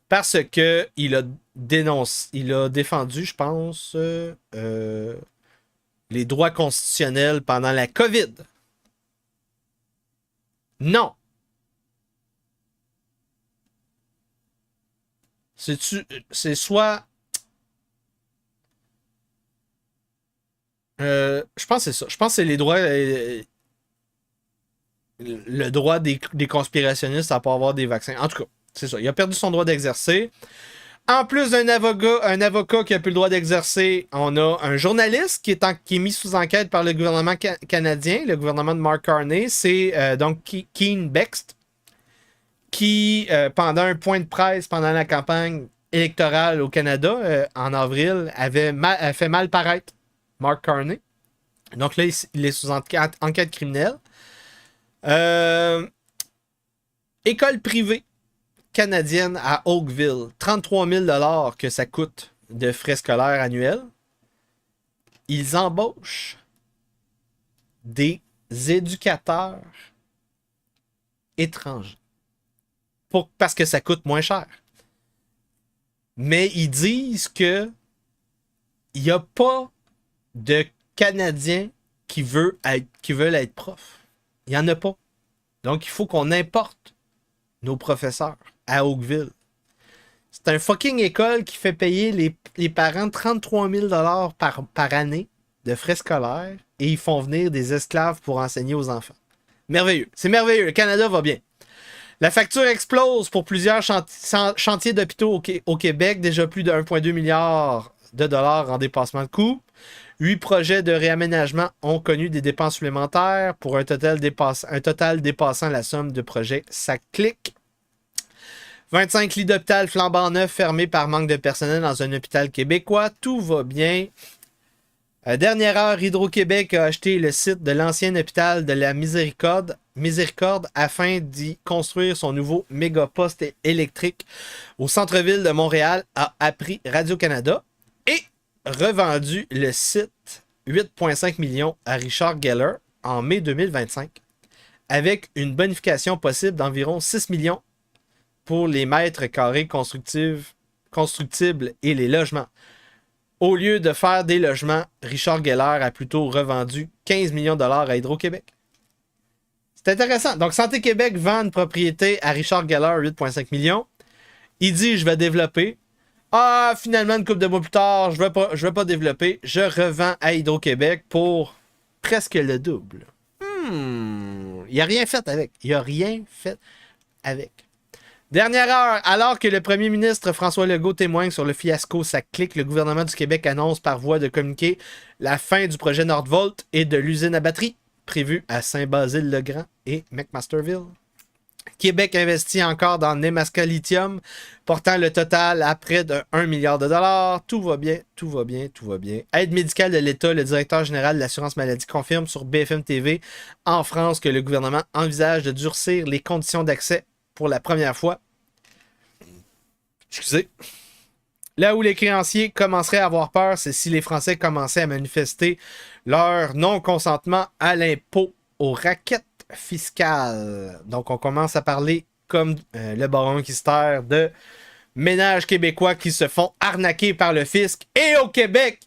Parce que il a défendu, je pense, les droits constitutionnels pendant la COVID. Non. C'est soit... je pense que c'est ça. Je pense que c'est les droits... le droit des conspirationnistes à ne pas avoir des vaccins. En tout cas, c'est ça. Il a perdu son droit d'exercer. En plus d'un avocat qui a plus le droit d'exercer, on a un journaliste qui est mis sous enquête par le gouvernement canadien, le gouvernement de Mark Carney. C'est donc Keane Bext, qui, pendant un point de presse pendant la campagne électorale au Canada, en avril, a fait mal paraître Mark Carney. Donc là, il est sous enquête criminelle. École privée canadienne à Oakville, 33 000 $ que ça coûte de frais scolaires annuels. Ils embauchent des éducateurs étrangers parce que ça coûte moins cher. Mais ils disent que il n'y a pas de Canadiens qui veulent être profs. Il n'y en a pas. Donc, il faut qu'on importe nos professeurs à Oakville. C'est un fucking école qui fait payer les parents 33 000 $ par année de frais scolaires et ils font venir des esclaves pour enseigner aux enfants. Merveilleux. C'est merveilleux. Le Canada va bien. La facture explose pour plusieurs chantiers d'hôpitaux au Québec. Déjà plus de 1,2 milliard de dollars en dépassement de coûts. 8 projets de réaménagement ont connu des dépenses supplémentaires pour un total dépassant la somme de projets. Ça clique. 25 lits d'hôpital flambant neufs fermés par manque de personnel dans un hôpital québécois. Tout va bien. À dernière heure, Hydro-Québec a acheté le site de l'ancien hôpital de la Miséricorde afin d'y construire son nouveau méga-poste électrique au centre-ville de Montréal, a appris Radio-Canada. Et revendu le site 8,5 millions à Richard Geller en mai 2025 avec une bonification possible d'environ 6 millions pour les mètres carrés constructibles et les logements. Au lieu de faire des logements, Richard Geller a plutôt revendu 15 millions de dollars à Hydro-Québec. C'est intéressant. Donc, Santé Québec vend une propriété à Richard Geller 8,5 millions. Il dit « Je vais développer ». Ah, finalement, une couple de mois plus tard, je vais pas développer. Je revends à Hydro-Québec pour presque le double. Il n'a rien fait avec. Dernière heure, alors que le premier ministre François Legault témoigne sur le fiasco Ça clique, le gouvernement du Québec annonce par voie de communiqué la fin du projet Nordvolt et de l'usine à batterie prévue à Saint-Basile-le-Grand et McMasterville. Québec investit encore dans Nemaska Lithium, portant le total à près de 1 milliard de dollars. Tout va bien. Aide médicale de l'État, le directeur général de l'assurance maladie confirme sur BFM TV en France que le gouvernement envisage de durcir les conditions d'accès pour la première fois. Excusez. Là où les créanciers commenceraient à avoir peur, c'est si les Français commençaient à manifester leur non-consentement à l'impôt aux raquettes fiscale. Donc, on commence à parler, comme le baron qui se terre, de ménages québécois qui se font arnaquer par le fisc. Et au Québec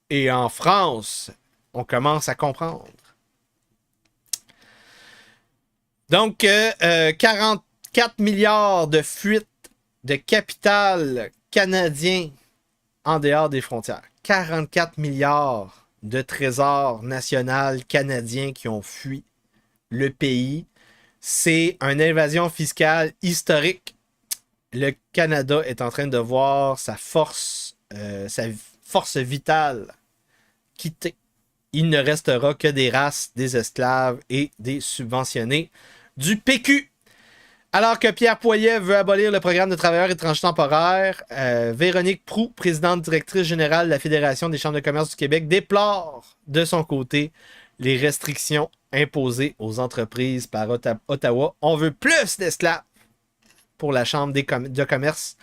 et en France, on commence à comprendre. Donc, 44 milliards de fuites de capital canadien en dehors des frontières. 44 milliards de trésors national canadiens qui ont fui le pays. C'est une invasion fiscale historique. Le Canada est en train de voir sa force vitale quitter. Il ne restera que des races, des esclaves et des subventionnés du PQ. Alors que Pierre Poilievre veut abolir le programme de travailleurs étrangers temporaires, Véronique Proulx, présidente directrice générale de la Fédération des chambres de commerce du Québec, déplore de son côté les restrictions imposées aux entreprises par Ottawa. On veut plus d'esclaves pour la Chambre de commerce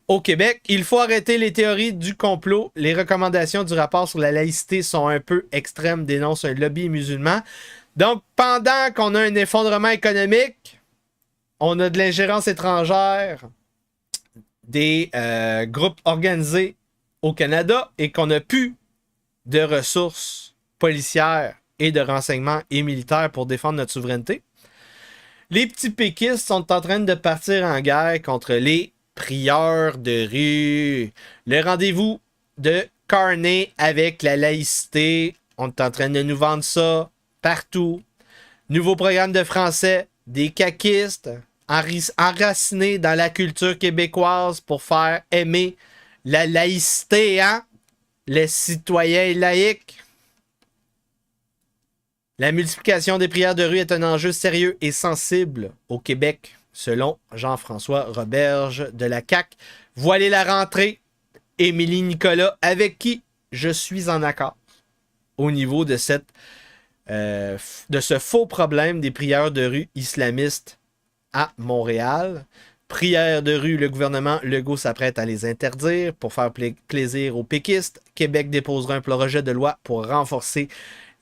au Québec. Il faut arrêter les théories du complot. Les recommandations du rapport sur la laïcité sont un peu extrêmes, dénonce un lobby musulman. Donc, pendant qu'on a un effondrement économique, on a de l'ingérence étrangère des groupes organisés au Canada et qu'on n'a plus de ressources policières et de renseignements et militaires pour défendre notre souveraineté. Les petits péquistes sont en train de partir en guerre contre les prieurs de rue. Le rendez-vous de Carney avec la laïcité, on est en train de nous vendre ça partout. Nouveau programme de français, des caquistes enracinés dans la culture québécoise pour faire aimer la laïcité, hein? Les citoyens laïcs. La multiplication des prières de rue est un enjeu sérieux et sensible au Québec, selon Jean-François Roberge de la CAQ. Voilez la rentrée, Émilie Nicolas, avec qui je suis en accord au niveau de ce faux problème des prières de rue islamistes à Montréal. Prières de rue, le gouvernement Legault s'apprête à les interdire pour faire plaisir aux péquistes. Québec déposera un projet de loi pour renforcer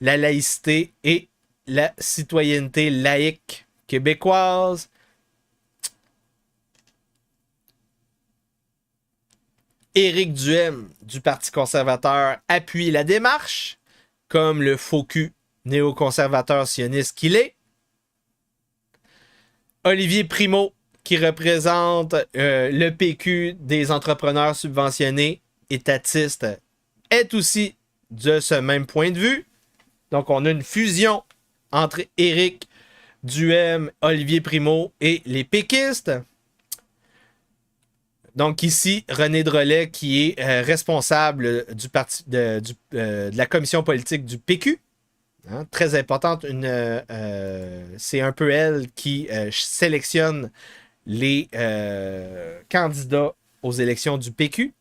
la laïcité et la citoyenneté laïque québécoise. Éric Duhem du Parti conservateur appuie la démarche, comme le faux cul néoconservateur sioniste qu'il est. Olivier Primo, qui représente le PQ des entrepreneurs subventionnés étatistes, est aussi de ce même point de vue. Donc, on a une fusion entre Éric Duhem, Olivier Primo et les péquistes. Donc ici, René Drolet, qui est responsable du parti de la commission politique du PQ. Hein, très importante. C'est un peu elle qui sélectionne les candidats aux élections du PQ.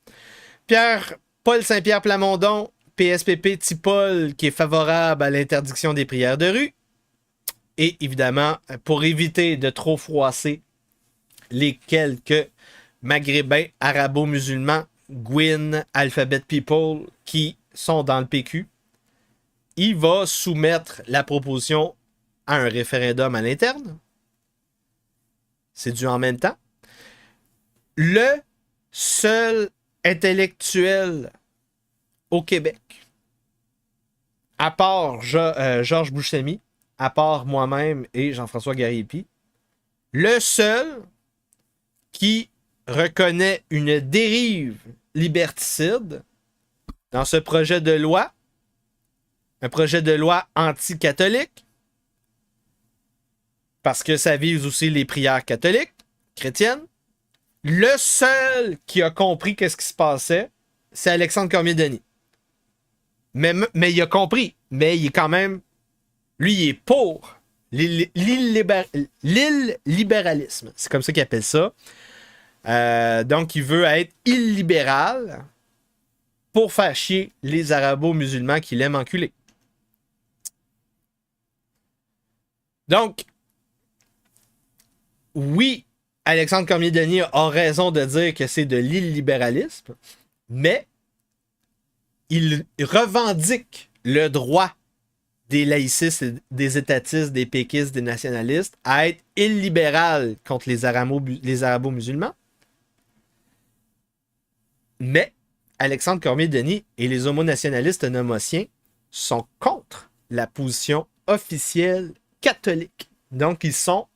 Paul Saint-Pierre Plamondon, PSPP Tipol, qui est favorable à l'interdiction des prières de rue. Et évidemment, pour éviter de trop froisser les quelques maghrébins, arabo-musulmans, Gwyn, Alphabet People, qui sont dans le PQ, il va soumettre la proposition à un référendum à l'interne. C'est dû en même temps. Le seul intellectuel au Québec, à part Georges Bouchemi, à part moi-même et Jean-François Gariepi, le seul qui reconnaît une dérive liberticide dans ce projet de loi, un projet de loi anti-catholique, parce que ça vise aussi les prières catholiques, chrétiennes. Le seul qui a compris qu'est-ce qui se passait, c'est Alexandre Cormier-Denis. Mais il a compris, mais il est quand même, lui, il est pour l'illibéralisme. C'est comme ça qu'il appelle ça. Donc, il veut être illibéral pour faire chier les arabo-musulmans qui l'aiment enculer. Donc, oui, Alexandre Cormier-Denis a raison de dire que c'est de l'illibéralisme, mais il revendique le droit des laïcistes, des étatistes, des péquistes, des nationalistes à être illibéral contre les arabo-musulmans. Mais Alexandre Cormier-Denis et les homonationalistes nomotiens sont contre la position officielle catholique. Donc, ils sont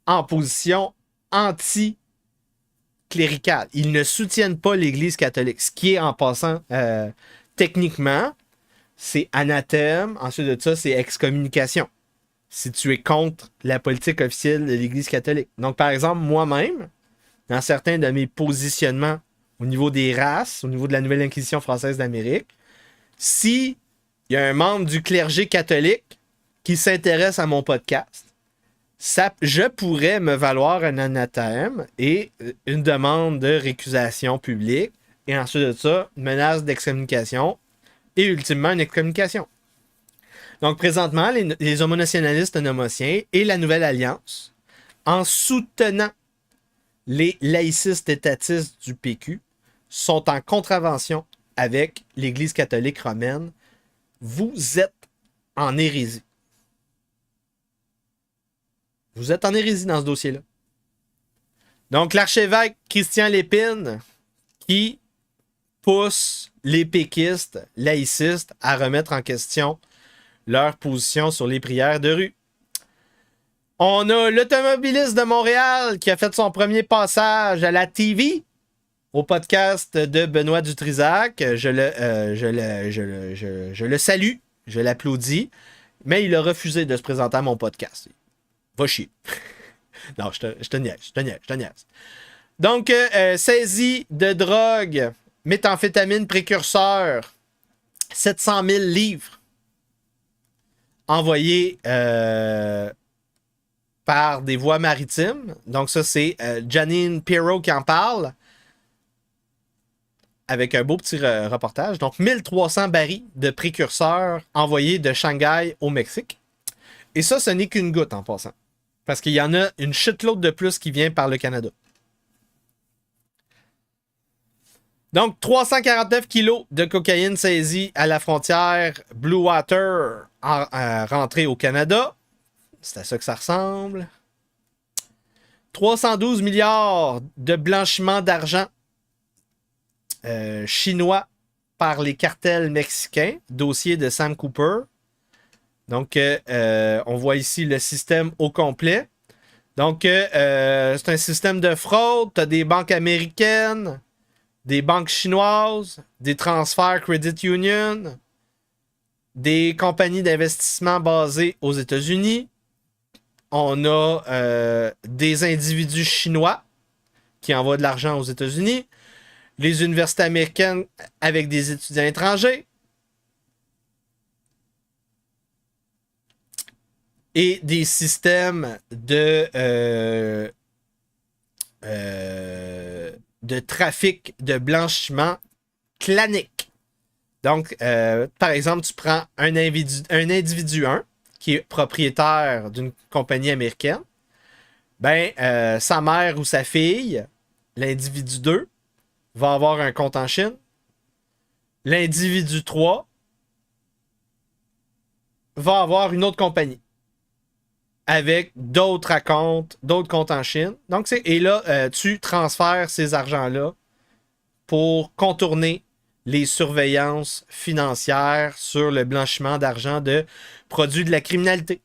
en position anti-cléricale. Ils ne soutiennent pas l'Église catholique, ce qui est, en passant, techniquement, c'est anathème. Ensuite de ça, c'est excommunication. Si tu es contre la politique officielle de l'Église catholique. Donc, par exemple, moi-même, dans certains de mes positionnements au niveau des races, au niveau de la Nouvelle Inquisition française d'Amérique, si il y a un membre du clergé catholique qui s'intéresse à mon podcast, je pourrais me valoir un anathème et une demande de récusation publique, et ensuite de ça, une menace d'excommunication, et ultimement une excommunication. Donc présentement, les homonationalistes nomotiens et la Nouvelle Alliance, en soutenant les laïcistes étatistes du PQ, sont en contravention avec l'Église catholique romaine. Vous êtes en hérésie. Vous êtes en hérésie dans ce dossier-là. Donc, l'archevêque Christian Lépine qui pousse les péquistes, laïcistes à remettre en question leur position sur les prières de rue. On a l'automobiliste de Montréal qui a fait son premier passage à la TV au podcast de Benoît Dutrisac. Je le salue, je l'applaudis, mais il a refusé de se présenter à mon podcast. Va chier. Non, je te niaise. Donc, saisie de drogue, méthamphétamine précurseur, 700 000 livres envoyés par des voies maritimes. Donc, ça, c'est Janine Pirro qui en parle, avec un beau petit reportage. Donc, 1300 barils de précurseurs envoyés de Shanghai au Mexique. Et ça, ce n'est qu'une goutte en passant. Parce qu'il y en a une shitload de plus qui vient par le Canada. Donc, 349 kilos de cocaïne saisie à la frontière Blue Water rentrée au Canada. C'est à ça que ça ressemble. 312 milliards de blanchiment d'argent chinois par les cartels mexicains. Dossier de Sam Cooper. Donc, on voit ici le système au complet. Donc, c'est un système de fraude. Tu as des banques américaines, des banques chinoises, des transferts Credit Union, des compagnies d'investissement basées aux États-Unis. On a des individus chinois qui envoient de l'argent aux États-Unis. Les universités américaines avec des étudiants étrangers. Et des systèmes de trafic de blanchiment clanique. Donc, par exemple, tu prends un individu 1 qui est propriétaire d'une compagnie américaine. Ben, sa mère ou sa fille, l'individu 2, va avoir un compte en Chine. L'individu 3 va avoir une autre compagnie avec d'autres comptes en Chine. Donc, et là, tu transfères ces argents-là pour contourner les surveillances financières sur le blanchiment d'argent de produits de la criminalité.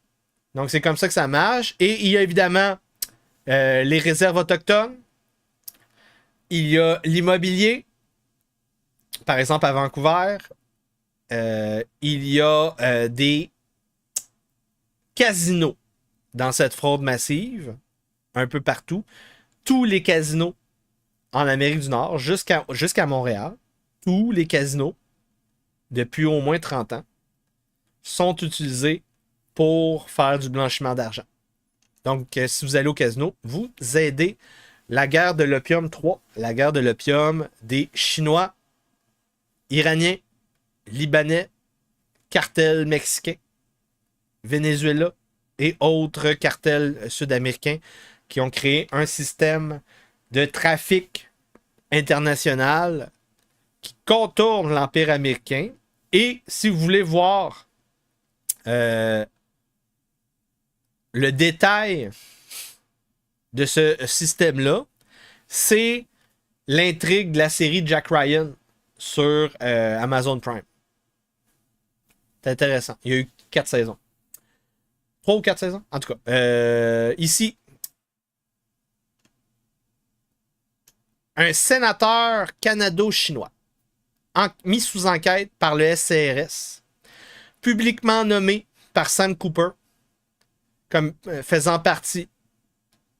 Donc, c'est comme ça que ça marche. Et il y a évidemment les réserves autochtones. Il y a l'immobilier. Par exemple, à Vancouver, il y a des casinos dans cette fraude massive, un peu partout. Tous les casinos en Amérique du Nord, jusqu'à Montréal, tous les casinos, depuis au moins 30 ans, sont utilisés pour faire du blanchiment d'argent. Donc, si vous allez au casino, vous aidez la guerre de l'opium 3, la guerre de l'opium des Chinois, Iraniens, Libanais, cartels mexicains, Venezuela et autres cartels sud-américains qui ont créé un système de trafic international qui contourne l'Empire américain. Et si vous voulez voir le détail de ce système-là, c'est l'intrigue de la série Jack Ryan sur Amazon Prime. C'est intéressant. Il y a eu 4 saisons. 3 ou 4 saisons? En tout cas, ici, un sénateur canado-chinois mis sous enquête par le SCRS, publiquement nommé par Sam Cooper comme faisant partie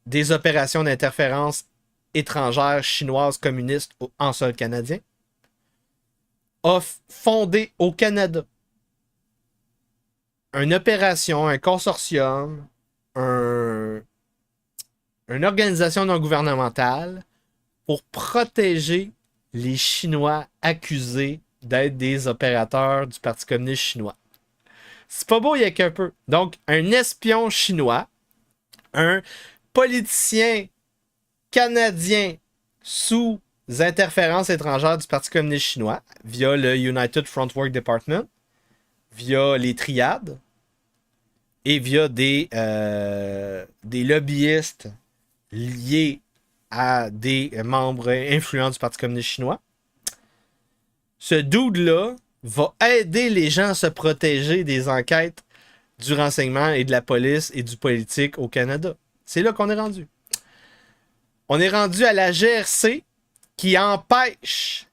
des opérations d'interférence étrangères chinoises communistes en sol canadien, a fondé au Canada une opération, un consortium, une organisation non gouvernementale pour protéger les Chinois accusés d'être des opérateurs du Parti communiste chinois. C'est pas beau, il y a qu'un peu. Donc, un espion chinois, un politicien canadien sous interférences étrangères du Parti communiste chinois via le United Front Work Department, via les triades et via des lobbyistes liés à des membres influents du Parti communiste chinois. Ce dude-là va aider les gens à se protéger des enquêtes du renseignement et de la police et du politique au Canada. C'est là qu'on est rendu. On est rendu à la GRC qui empêche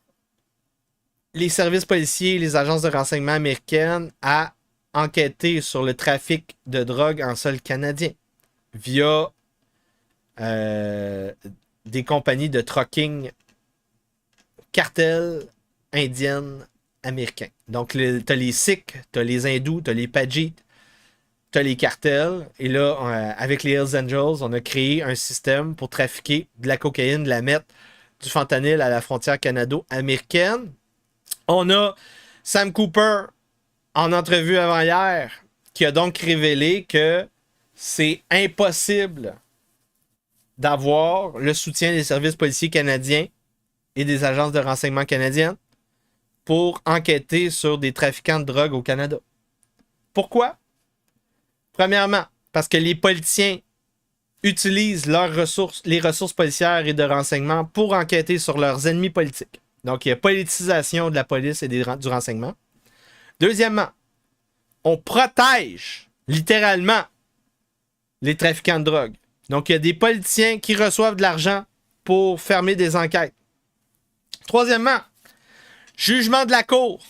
les services policiers et les agences de renseignement américaines à enquêter sur le trafic de drogue en sol canadien via des compagnies de trucking cartels indiennes américains. Donc, t'as les Sikhs, t'as les Hindous, t'as les Pajits, t'as les cartels. Et là, avec les Hells Angels, on a créé un système pour trafiquer de la cocaïne, de la meth, du fentanyl à la frontière canado-américaine. On a Sam Cooper en entrevue avant-hier qui a donc révélé que c'est impossible d'avoir le soutien des services policiers canadiens et des agences de renseignement canadiennes pour enquêter sur des trafiquants de drogue au Canada. Pourquoi? Premièrement, parce que les politiciens utilisent leurs ressources, les ressources policières et de renseignement pour enquêter sur leurs ennemis politiques. Donc, il y a politisation de la police et du renseignement. Deuxièmement, on protège littéralement les trafiquants de drogue. Donc, il y a des politiciens qui reçoivent de l'argent pour fermer des enquêtes. Troisièmement, jugement de la Cour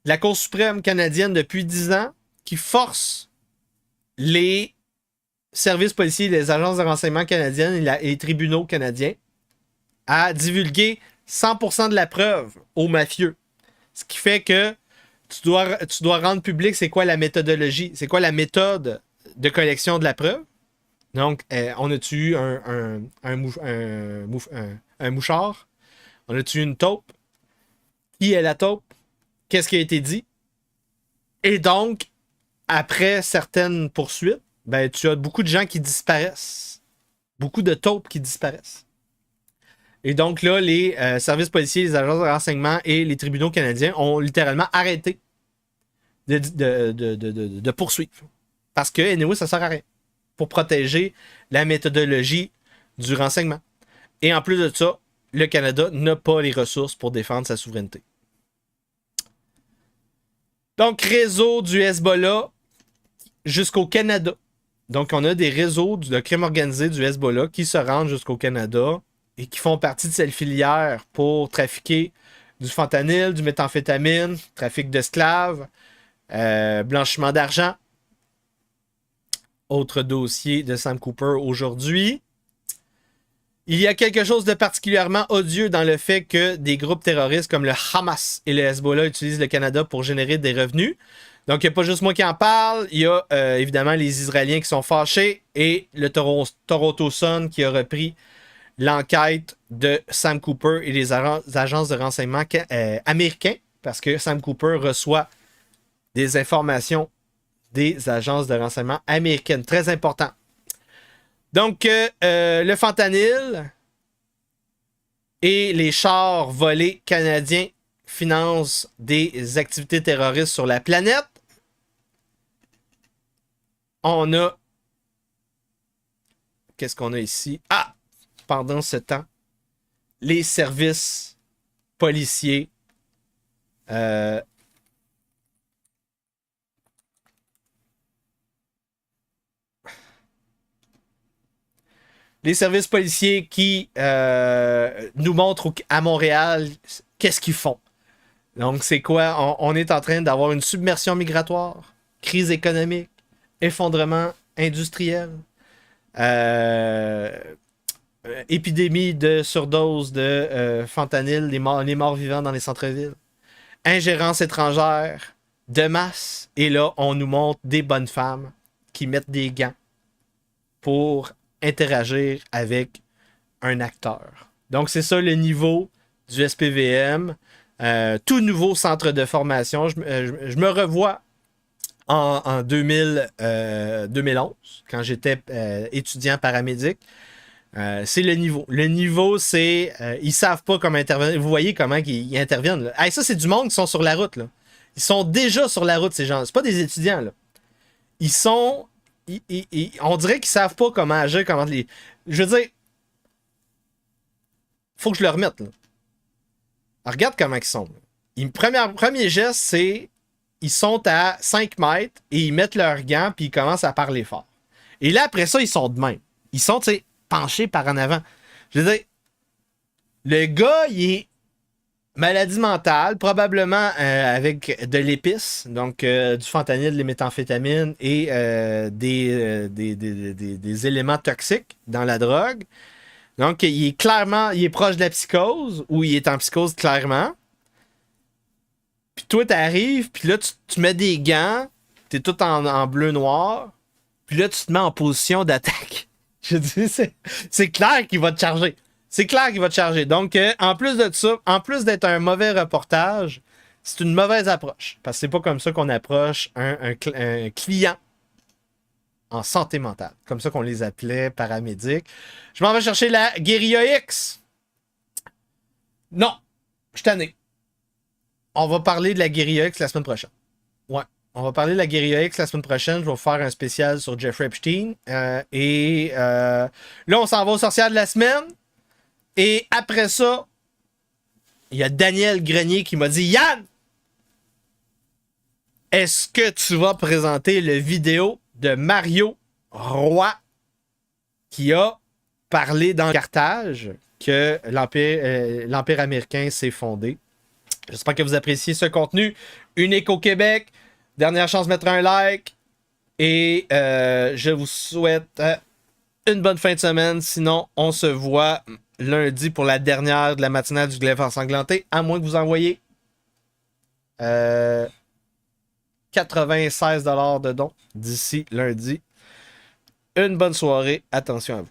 la Cour suprême canadienne depuis 10 ans, qui force les services policiers, les agences de renseignement canadiennes et les tribunaux canadiens à divulguer 100% de la preuve aux mafieux. Ce qui fait que tu dois rendre public c'est quoi la méthodologie, c'est quoi la méthode de collection de la preuve. Donc, on a-tu eu un mouchard? On a-tu eu une taupe? Qui est la taupe? Qu'est-ce qui a été dit? Et donc, après certaines poursuites, ben, tu as beaucoup de gens qui disparaissent. Beaucoup de taupes qui disparaissent. Et donc là, les services policiers, les agences de renseignement et les tribunaux canadiens ont littéralement arrêté de poursuivre. Parce que, anyway, ça sert à rien. Pour protéger la méthodologie du renseignement. Et en plus de ça, le Canada n'a pas les ressources pour défendre sa souveraineté. Donc, réseau du Hezbollah jusqu'au Canada. Donc, on a des réseaux de crime organisé du Hezbollah qui se rendent jusqu'au Canada et qui font partie de cette filière pour trafiquer du fentanyl, du méthamphétamine, trafic d'esclaves, blanchiment d'argent. Autre dossier de Sam Cooper aujourd'hui. Il y a quelque chose de particulièrement odieux dans le fait que des groupes terroristes comme le Hamas et le Hezbollah utilisent le Canada pour générer des revenus. Donc, il n'y a pas juste moi qui en parle. Il y a évidemment les Israéliens qui sont fâchés et le Toronto Sun qui a repris l'enquête de Sam Cooper et les agences de renseignement américains parce que Sam Cooper reçoit des informations des agences de renseignement américaines. Très important. Donc, le fentanyl et les chars volés canadiens finance des activités terroristes sur la planète. On a... Qu'est-ce qu'on a ici? Ah! Pendant ce temps, les services policiers les services policiers qui nous montrent à Montréal qu'est-ce qu'ils font. Donc, c'est quoi? On est en train d'avoir une submersion migratoire, crise économique, effondrement industriel, épidémie de surdose de fentanyl, les morts vivants dans les centres-villes, ingérence étrangère de masse. Et là, on nous montre des bonnes femmes qui mettent des gants pour interagir avec un acteur. Donc, c'est ça le niveau du SPVM. Tout nouveau centre de formation. Je me revois en 2011, quand j'étais étudiant paramédic. C'est le niveau. Le niveau, c'est... ils savent pas comment intervenir. Vous voyez comment ils interviennent. Là. Hey, ça, c'est du monde qui sont sur la route. Là. Ils sont déjà sur la route, ces gens. C'est pas des étudiants. Là. Ils sont... on dirait qu'ils savent pas comment agir, comment les... Je veux dire... Faut que je le remette. Là. Alors, regarde comment ils sont. Premier geste, c'est... Ils sont à 5 mètres et ils mettent leurs gants puis ils commencent à parler fort. Et là, après ça, ils sont de même. Ils sont, tu sais, penchés par en avant. Je veux dire, le gars, il est maladie mentale, probablement avec de l'épice, donc du fentanyl, des méthamphétamines et des éléments toxiques dans la drogue. Donc, il est proche de la psychose ou il est en psychose clairement. Puis toi, t'arrives, puis là, tu mets des gants, t'es tout en bleu-noir, puis là, tu te mets en position d'attaque. Je dis, c'est clair qu'il va te charger. C'est clair qu'il va te charger. Donc, en plus de ça, en plus d'être un mauvais reportage, c'est une mauvaise approche. Parce que c'est pas comme ça qu'on approche un client en santé mentale. Comme ça qu'on les appelait paramédics. Je m'en vais chercher la Guérilla X. Non, je suis tanné. On va parler de la Guérilla X la semaine prochaine. Ouais, on va parler de la Guérilla X la semaine prochaine. Je vais vous faire un spécial sur Jeffrey Epstein. Là, on s'en va aux sorcières de la semaine. Et après ça, il y a Daniel Grenier qui m'a dit « Yann, est-ce que tu vas présenter le vidéo de Mario Roy qui a parlé dans Carthage que l'Empire américain s'est fondé? » J'espère que vous appréciez ce contenu. Unique au Québec. Dernière chance de mettre un like. Et je vous souhaite une bonne fin de semaine. Sinon, on se voit lundi pour la dernière de la matinale du Glaive ensanglanté. À moins que vous envoyiez 96 $ de dons d'ici lundi. Une bonne soirée. Attention à vous.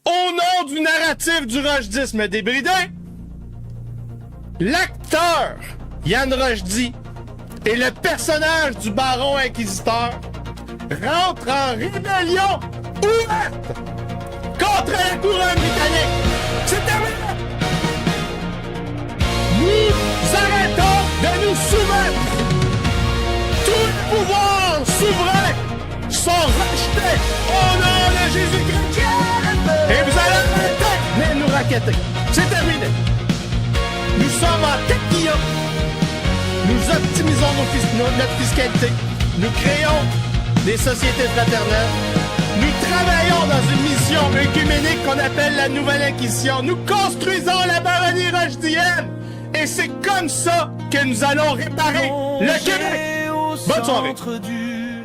Au nom du narratif du rojdisme débridé, l'acteur Yann Rochdy et le personnage du baron inquisiteur rentrent en rébellion ouverte contre la couronne britannique. C'est terminé! Nous arrêtons de nous soumettre. Tous les pouvoirs souverains sont rachetés au nom de Jésus-Christ. Et vous allez arrêter de nous raqueter. C'est terminé. Nous sommes en tatillon. Nous optimisons notre fiscalité. Nous créons des sociétés fraternelles. Nous travaillons dans une mission œcuménique qu'on appelle la Nouvelle Inquisition. Nous construisons la baronnie rochdienne. Et c'est comme ça que nous allons réparer le Québec. Bonne soirée.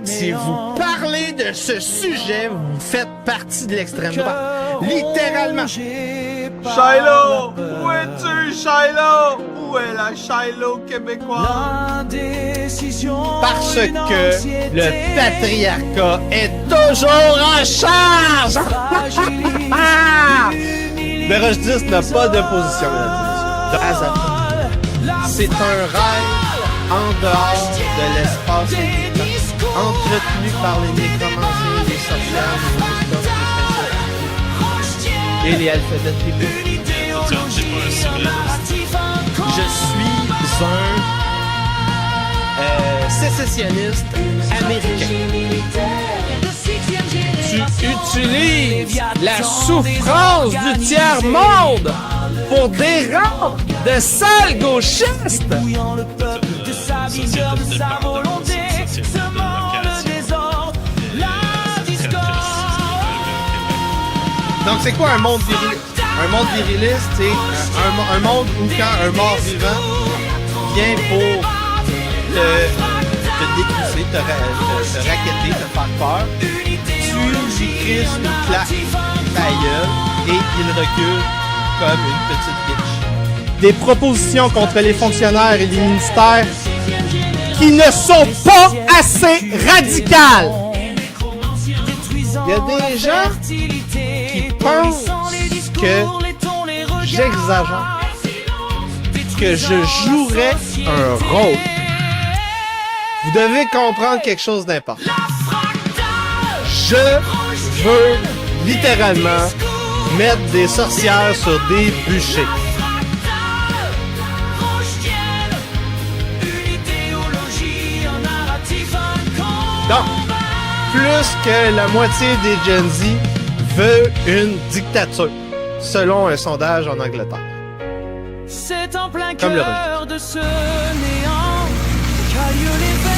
Si vous parlez de ce sujet, vous faites partie de l'extrême droite. Littéralement. Shiloh! Où es-tu, Shiloh? Où est la Shiloh québécoise? Parce que le patriarcat est toujours en charge! Le Rojdis n'a pas de position, de hasard. C'est un rêve en dehors de l'espace entretenu par les nécromanciens, les sorcières, les et les alphabets tribaux. je suis un sécessionniste américain. Tu utilises la souffrance du tiers-monde pour dérompre de sales gauchistes. Donc c'est quoi un monde viriliste? Un monde viriliste, c'est un monde où quand un mort vivant vient pour te décousser, te racketter, te faire peur, tu lui crises une claque ta gueule et il recule comme une petite bitch. Des propositions contre les fonctionnaires et les ministères qui ne sont pas assez radicales. Il y a des gens qui pensent que j'exagère, que je jouerais un rôle. Vous devez comprendre quelque chose d'important. Je veux littéralement mettre des sorcières sur des bûchers. Donc, plus que la moitié des Gen Z veut une dictature, selon un sondage en Angleterre. C'est en plein Comme le cœur de ce néant qu'a lieu l'événement.